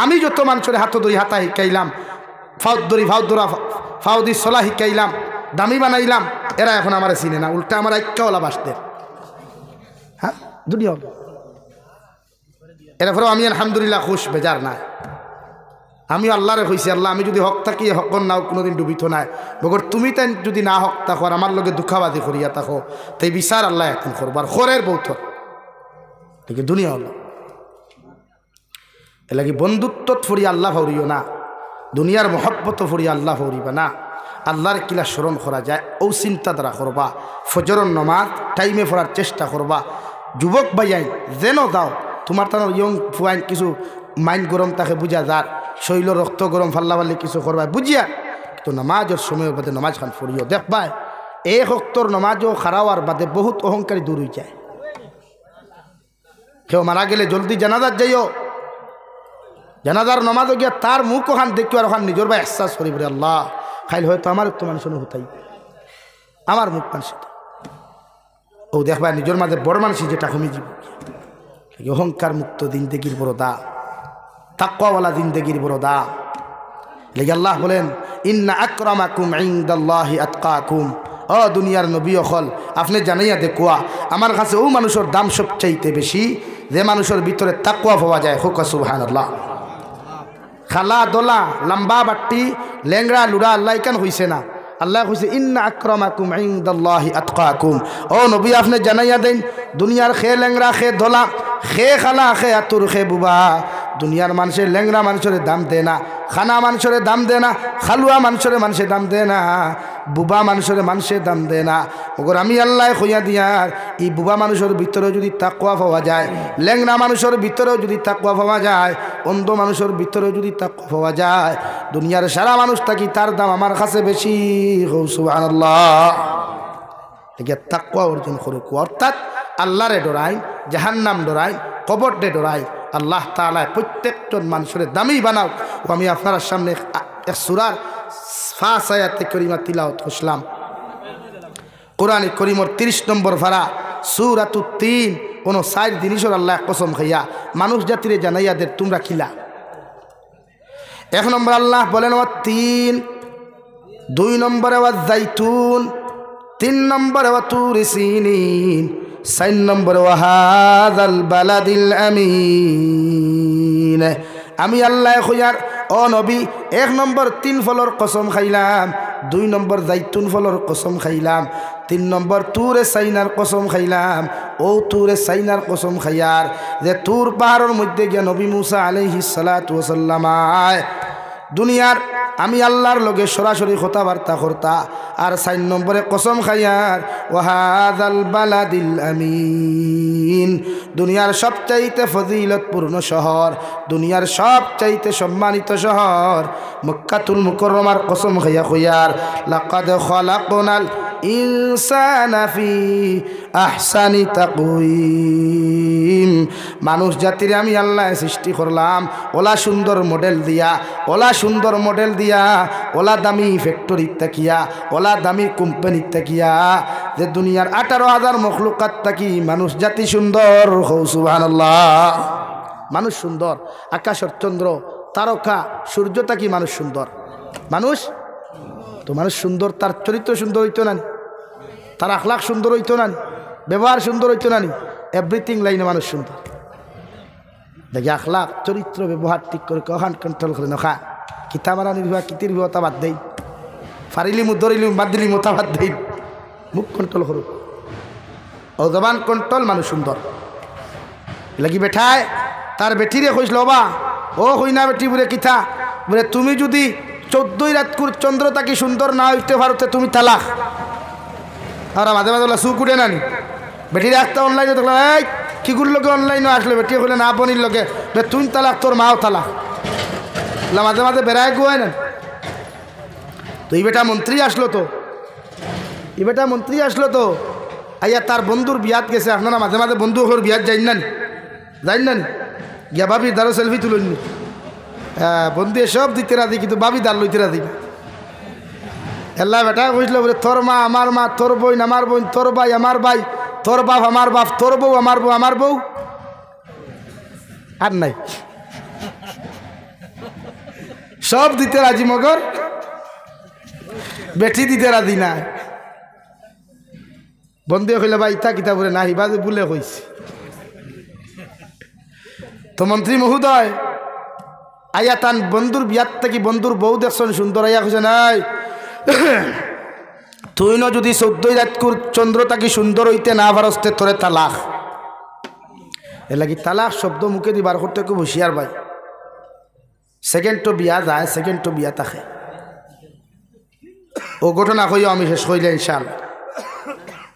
Speaker 1: আমি যত মানুষের হাত ধরি হাতা শিখাইলাম, ফাউদি সলা শিখাইলাম, দামি বানাইলাম, এরা এখন আমার চিনে না, উল্টা আমার ঐক্যওয়ালা বাসতে। হ্যাঁ দুনিয়া এরপরেও আমি আলহামদুলিল্লাহ খুশ, বেজার নাই। আমি আল্লাহরে কইছি, আল্লাহ আমি যদি হক থাকি হক নাও কোনোদিন ডুবিত নাই, বগর তুমি তাই যদি না হক থাকো আর আমার লগে দুঃখাবাদী করিয়া থাকো, তাই বিচার আল্লাহ এখন করবার খরের বৌথ। ঠিক দুনিয়া হলো এলাকি বন্ধুত্ব ফরিয়া আল্লাহ ফরিও না, দুনিয়ার মহব্বত ফরিয়া আল্লাহ ফরিবা না। আল্লাহর কিলা স্মরণ করা যায় ও চিন্তাধারা করবা ফজরের নামাজ টাইমে পড়ার চেষ্টা করবা যুবক ভাইয়াই যেন দাও তোমার তার ইয়ং ফুয়াইন কিছু মাইন্ড গরম তাকে বুঝা যার শৈল রক্ত গরম ফাল্লাবাল্লি কিছু করবা বুঝিয়া কিন্তু নামাজের সময়ের বাদে নামাজ খান পড়িও দেখবাই এই হক্তর নামাজও খারাওয়ার বাদে বহুত অহংকারী দূর হয়ে যায় কেউ মারা গেলে জলদি জানাজার যাইও জানাজার নামাজও গিয়া তার মুখ ওখান দেখি আর ওখান নিজের বা এহসাস করি বলে আল্লাহ খাইল হয়তো আমার তো মানুষ হতাই আমার মুখ মানুষ ও দেখবা নিজের মাঝে বড় মানুষ যেটা কমে যাব অহংকার মুক্ত জিন্দেগির বড় দাম তাকওয়াওয়ালা জিন্দেগির বড় দাম লেগে আল্লাহ বলেন ইন্না আকরামাকুম ইনদাল্লাহি আতকাকুম ও দুনিয়ার নবী অকল আপনি জানাইয়া দেখুয়া আমার কাছে ও মানুষের দাম সবচাইতে বেশি যে মানুষের ভিতরে তাকওয়া পাওয়া যায় হোক সুবহানাল্লাহ খালা দোলা লম্বা বাট্টি লেংরা লুড়া আল্লাহ কেন হইছে না আল্লাহ কইছে ইন্না আকরামাকুম ইনদাল্লাহি আতকাকুম ও নবী আপনি জানাইয়া দেন দুনিয়ার খে লেংরা খে দোলা খে খালা খে আতুর খে বুবা দুনিয়ার মানুষের লেংরা মানুষের দাম দেয় না খানা মানুষের দাম দেয় না খালুয়া মানুষের দাম দেয় না বুবা মানুষের দাম দেয় না ওগর আমি আল্লাহ কইয়া দিয়ার এই বুবা মানুষের ভিতরেও যদি তাকওয়া পাওয়া যায় লেংরা মানুষের ভিতরেও যদি তাকওয়া পাওয়া যায় অন্ধ মানুষের ভিতরেও যদি তাকওয়া পাওয়া যায় দুনিয়ার সারা মানুষ থাকি তার দাম আমার কাছে বেশি সুবহানাল্লাহ এগিয়ে তাকওয়া অর্জন করে অর্থাৎ আল্লাহরে ডরাই জাহান্নাম ডরাই কবররে ডরাই আল্লাহ তাআলা প্রত্যেকজন মানুষের দামি বানাও ও আমি আপনার সামনে এক সূরার 5 আয়াতে কারিমা তিলাওয়াত করলাম কোরআনে কারীমের 30 নম্বর পারা সূরাতুত তিন কোন সাইড জিনিসের আল্লাহ কসম খাইয়া মানুষ জাতিরে জানাইয়াদের তোমরা খিলা 1 নম্বর আল্লাহ বলেন ওয়া তিন 2 নম্বরে ওয়া জাইতুন 3 নম্বরে ওয়া তুর সিনিন 4 নম্বরে ওয়া হাযাল বালাদিল আমিন আমি আল্লাহ কইয়ার ও নবী 1 নম্বর 3 ফলর কসম খাইলাম 2 নম্বর জাইতুন ফলর কসম খাইলাম 3 নম্বর তুরে সাইনার কসম খাইলাম ও তুরে সাইনার কসম খাইয়ার যে তুর পাহাড়ের মধ্যে গিয়া নবী মুসা আলাইহিস সালাতু ওয়াস সালাম দুনিয়ার আমি আল্লাহর লগে সরাসরি কথাবার্তা করতা আর 4 নম্বরে কসম খাইয়ার ওয়াহাযাল বালাদিল আমিন দুনিয়ার সবচাইতে ফজিলতপূর্ণ শহর দুনিয়ার সবচাইতে সম্মানিত শহর মক্কাতুল মুকাররমার কসম খাইয়া কইয়ার লাকাদ খালাকনাল ইনসানা ফি আহসানি তাকওয়িম মানুষ জাতির আমি আল্লাহ সৃষ্টি করলাম ওলা সুন্দর মডেল দিয়া ওলা দামি ফ্যাক্টরি তাকিয়া ওলা দামি কোম্পানি তাকিয়া যে দুনিয়ার 18,000 মখলুকাত তাকি মানুষ জাতি সুন্দর সুবহানাল্লাহ মানুষ সুন্দর আকাশের চন্দ্র তারকা সূর্য তাকি মানুষ সুন্দর মানুষ সুন্দর তার চরিত্র সুন্দর হইতো না তার আখলাক সুন্দর হইতো না ব্যবহার সুন্দর হইতো না এভরিথিং লাইনে মানুষ সুন্দর দেখি আখলাক চরিত্র ব্যবহার ঠিক করে কখন কন্ট্রোল করে নখা কিতা মারা নির্বাহ কিতির বিহতা বাদ দেই ফারিলি মুখ ধরিলি বাদ দিলি মোতা বাদ দেই মুখ কন্ট্রোল করো ও জবান কন্ট্রোল মানুষ সুন্দর লাগি বেঠায় তার বেটিরে কইছিল বা ও হই না বেটি বলে কিতা বলে তুমি যদি 14 রাত চন্দ্র তাকে সুন্দর না হইতে পারতে তুমি তালাক আর মাঝে মাঝে বলে সুখ উঠে নানি বেটির একটা অনলাইনে দেখলাম এই কিগুর লোকে অনলাইনে আসলে বেটি হলে না বনির লোকে তুই তালাক তোর মাও তালাক মাঝে মাঝে বেড়ায় গোয় না তো এই বেটা মন্ত্রী আসলো তো আইয়া তার বন্ধুর বিয়াত গেছে আপনারা মাঝে মাঝে বন্ধু ওর বিয়াত যাই না গিয়া ভাবি দারো সেলফি তুলনি হ্যাঁ বন্ধু সব দিতে রাজি কিন্তু বাবি দার লইতে রাজি না এল্লা বেটা বুঝলো বলে তোর মা আমার মা তোর বোন আমার বোন তোর ভাই আমার ভাই তোর বাপ আমার বাপ তোর বউ আমার বউ আর নাই সব দিতে রাজি মগর বেটি দিতে রাজি না বন্ধু কইলে ভাই ইতা কিতা বলে না হিবাজে বলে কইছে তো মন্ত্রী মহোদয় আইয়া তান বন্ধুর বিয়াত থেকে বন্ধুর বউ দেখছেন সুন্দর আইয়া কইছে নাই তুই ন যদি 14 রাত চন্দ্র তাকে সুন্দর হইতে না পারস্তে তোরে তালাক এর লাগি তালাক শব্দ মুখে দিবার করতে খুব হুঁশিয়ার ভাই সেকেন্ড তো বিয়া যায় সেকেন্ড তো বিয়া থাকে ও ঘটনা কইও আমি শেষ কইলে ইনশাআল্লাহ।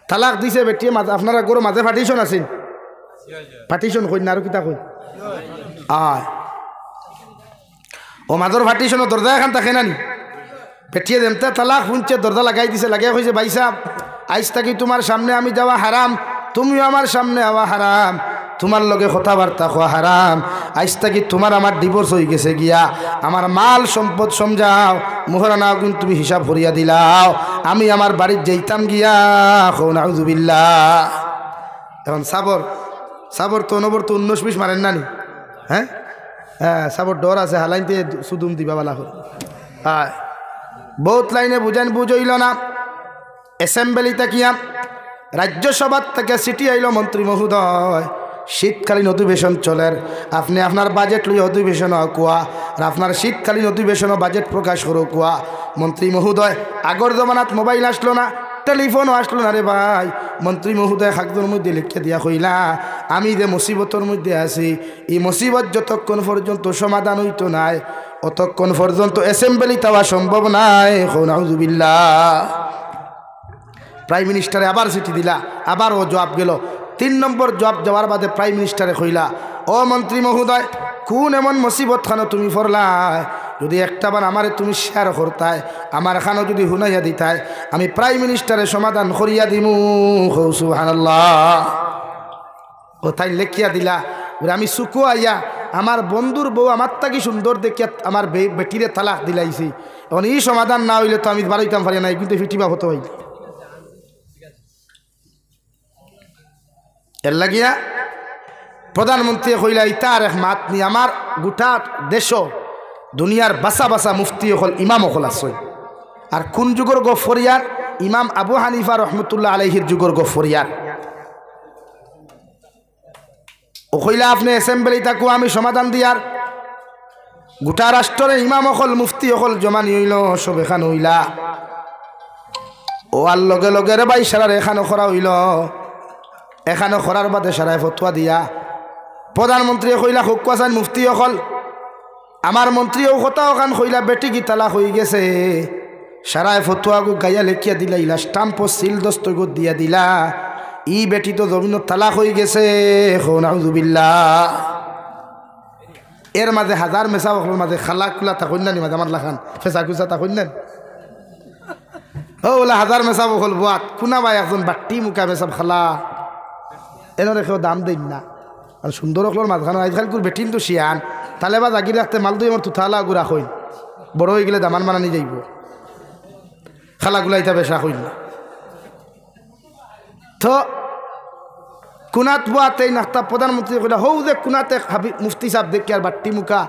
Speaker 1: তালাক দিছে বেটিয়ে আপনারা গরু মাঝে পার্টিশন আছেন, পার্টিশন কই না আর কিতা কই আয় ও মাদর পার্টিশন দরজা এখান থাকে না নি বেটিয়ে দেমতে তালাক শুনছে দরজা লাগাই দিছে, লাগিয়ে কইছে ভাই সাহেব আইজ থাকি তোমার সামনে আমি যাওয়া হারাম, তুমিও আমার সামনে আওয়া হারাম, তোমার লগে কথাবার্তা হওয়া হারাম, আইজ থাকি তোমার আমার ডিভোর্স হয়ে গেছে গিয়া, আমার মাল সম্পদ সমঝাও, মোহরানা কিন্তু তুমি হিসাব করিয়া দিলাও, আমি আমার বাড়ির যেতাম গিয়া। নাউযুবিল্লাহ। এখন সাবর তো অনবর তো 19-20 মারেন না নি? হ্যাঁ হ্যাঁ, সাবর ডর আছে, হালাইতে সুদুম দিবা বালা হল। হ্যাঁ, বহুত লাইনে বুঝেন বুঝইল না। অ্যাসেম্বলিতে কিয়া রাজ্যসভার থেকে চিঠি আইল মন্ত্রী মহোদয়, শীতকালীন অধিবেশন চলের, আপনি আপনার বাজেট লই অধিবেশন কোয়া, আর আপনার শীতকালীন অধিবেশন বাজেট প্রকাশ করো কোয়া। মন্ত্রী মহোদয় আগর জমানাত মোবাইল আসলো না, টেলিফোনও আসলো না রে ভাই। মন্ত্রী মহোদয় কাগজের মধ্যে লিখে দিয়া কইলা, আমি যে মুসিবতর মধ্যে আছি, এই মুসিবত যতক্ষণ পর্যন্ত সমাধান হইতো নাই অতক্ষণ পর্যন্ত অ্যাসেম্বলি যাওয়া সম্ভব নাই। নাউযুবিল্লাহ। প্রাইম মিনিস্টারে আবার চিঠি দিলা, আবার ও জবাব গেল। 3 নম্বর জবাব যাওয়ার বাদে প্রাইম মিনিস্টারে কইলা, ও মন্ত্রী মহোদয় কোন এমন মুসিবত খানো তুমি ফরলাই, যদি একটাবার আমারে তুমি শেয়ার করতাই, আমার খানো যদি হুনাইয়া দিতাই, আমি প্রাইম মিনিস্টারে সমাধান করিয়া দিমু। সুবহানাল্লাহ। ও তাই লেখিয়া দিলা, আমি সুকো আইয়া আমার বন্ধুর বউ আমার তাকি সুন্দর দেখিয়া আমার বেটিরে তালাক দিলাইছি, এখন এই সমাধান না হইলে তো আমি বাড়াইতাম পারি নাই, কিন্তু ফিটিবা হতো হইল। এর লাগিয়া প্রধানমন্ত্রী কইলা, ইতার এক মাত নি আমার গোটা দেশ দুনিয়ার বাসা বাসা মুফতি হল ইমাম হল আছে, আর কোন যুগর গফরিয়ার? ইমাম আবু হানিফা রহমতুল্লাহ আলাইহির যুগর গফরিয়ার। ও কইলা আপনি অ্যাসেম্বলি তাকু আমি সমাধান দিয়ার, গোটা রাষ্ট্রের ইমাম হল মুফতি হল জমা নিইল, সব এখান হইলা। ও আর লগে লগে রে ভাই সারার এখানে করা হইল, এখানে করার বাদে সারায় ফতুয়া দিয়া প্রধানমন্ত্রী কইলা হুকুয়াসান মুফতি হল, আমার মন্ত্রীও কথা ওখান কইলা বেটি কি তালাক হয়ে গেছে, সারায় ফতুয়া গো গাইয়া লেখিয়া দিলা, ইলা স্টাম্প সিল দস্তখত দিয়া দিলা, ই বেটি তো জমিন তালাক হয়ে গেছে। নাউযুবিল্লাহ। এর মাঝে হাজার মেসা সকলের মাঝে খালা খুলা থাকুন না, মাঝে আমার লাখান ফেসা খুচা থাকুন না, ওলা হাজার মেসা বকল বুয়াত কোনা ভাই একজন বাট্টি মুখা মেসাব খালা এনে রেখেও দাম দিন না। আর সুন্দর হকলোর মাঝখানে আজকাল কুর বেটিন তো শিয়ান, তাহলে বা জাগির রাখতে মাল দুই আমার তুথালা গুড়া হইন, বড় হয়ে গেলে দামান মানানি যাইব, খালাগুলা ইতা বেশা হইন না। তো কুনাত বুয়াতে নাস্তা প্রধানমন্ত্রী কইলা, হৌ যে কুনাতে মুফতি সাহেব দেখি আর বাট্টি মুখা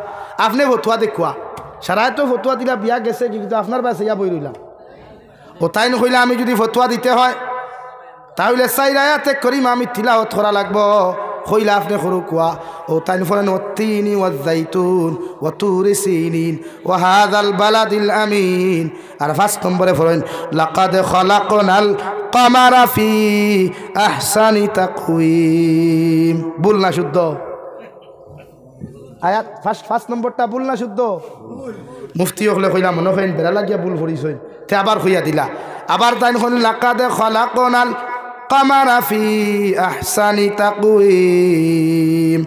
Speaker 1: আপনি ফতুয়া দেখুয়া, সারায় তো ফতুয়া দিলা বিয়া গেছে, কিন্তু আপনার বাসে ইয়া বই রইলাম। ও তাই নকইলা আমি যদি ফতুয়া দিতে হয় তাহলে সাইরায়াতে করিম আমি তিলাওয়াত করা লাগবো, কইলা আপনি করু কুয়া। ও তাই ফলেন ওয়াত্তিনি ওয়াজ্জাইতুন ওয়া তুরি সিনিন ওয়া হাযাল বালাদিল আমিন। আর 5 নম্বরে ফলেন লাকাদ খালাকনাল কামারা ফি আহসানি তাকওয়িম। ভুল না শুদ্ধ আয়াত? 5 নম্বরটা ভুল না শুদ্ধ? মুফতি হলে কইলা মনে করেন বেড়া লাগিয়া ভুল করিছই, তে আবার কইয়া দিলা। আবার তাই হল লাকাদ খালাকনাল কামারা ফি আহসানি তাকওয়িম,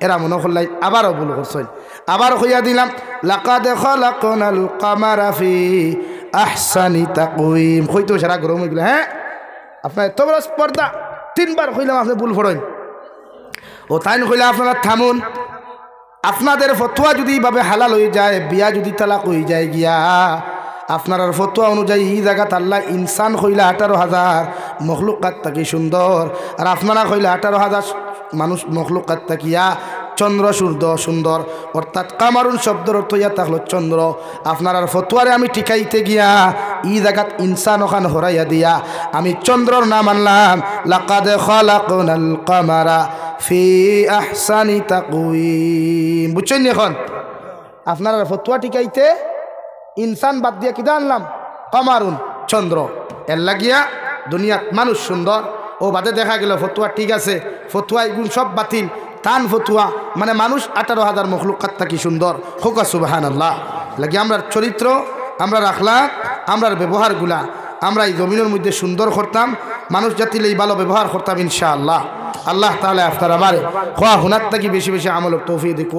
Speaker 1: এরা মনে করলাই আবারও ভুল করছই, আবার কইয়া দিলাম লাকাদ খালাকনাল কামারা ফি আহসানি তাকওয়িম। কইতো সারা গরম হয়ে গেল। হ্যাঁ আপনার এত বড় স্পর্ধা, 3 বার কইলাম আপনি ভুল করেন। ও তাই কইলা আপনারা থামুন, আপনাদের ফতোয়া যদি এইভাবে হালাল হয়ে যায়, বিয়া যদি তালাক হয়ে যায় গিয়া, আপনার ফতোয়া অনুযায়ী এই জায়গাত আল্লাহ ইনসান কইলা 18,000 মখলুকাত থাকি সুন্দর, আর আপনারা কইলা 18,000 মানুষ মখলুকাত থাকিয়া চন্দ্র সূর্য সুন্দর, অর্থাৎ কামারুন শব্দের অর্থ ইয়া থাকলো চন্দ্র। আপনার ফতোয়ারে আমি টিকাইতে গিয়া ই জায়গাত ইনসান ওখান হরাইয়া দিয়া আমি চন্দ্রর নাম আনলাম, লাকাদ খালাকনাল কামারা ফি আহসানি তাকওয়িম। বুঝছেন এখন? আপনার ফতোয়া টিকাইতে ইনসান বাদ দিয়া কিদা আনলাম? কামারুন চন্দ্র। এর লাগিয়া দুনিয়াত মানুষ সুন্দর, ও বাদে দেখা গেল ফতোয়া ঠিক আছে, ফতোয়া এগুলো সব বাতিল, তান ফতুয়া মানে মানুষ 18,000 মখলুকাত থাকি সুন্দর। হোক সুবহানাল্লাহ। লাগে আমরা চরিত্র আমরা রাখলাম আমরার ব্যবহারগুলা আমরা এই জমিনের মধ্যে সুন্দর করতাম, মানুষ জাতিলে এই ভালো ব্যবহার করতাম ইনশাআল্লাহ। আল্লাহ তাআলা আপনার আমারে খোয়া হুনার থাকি বেশি বেশি আমল তৌফিক দিক।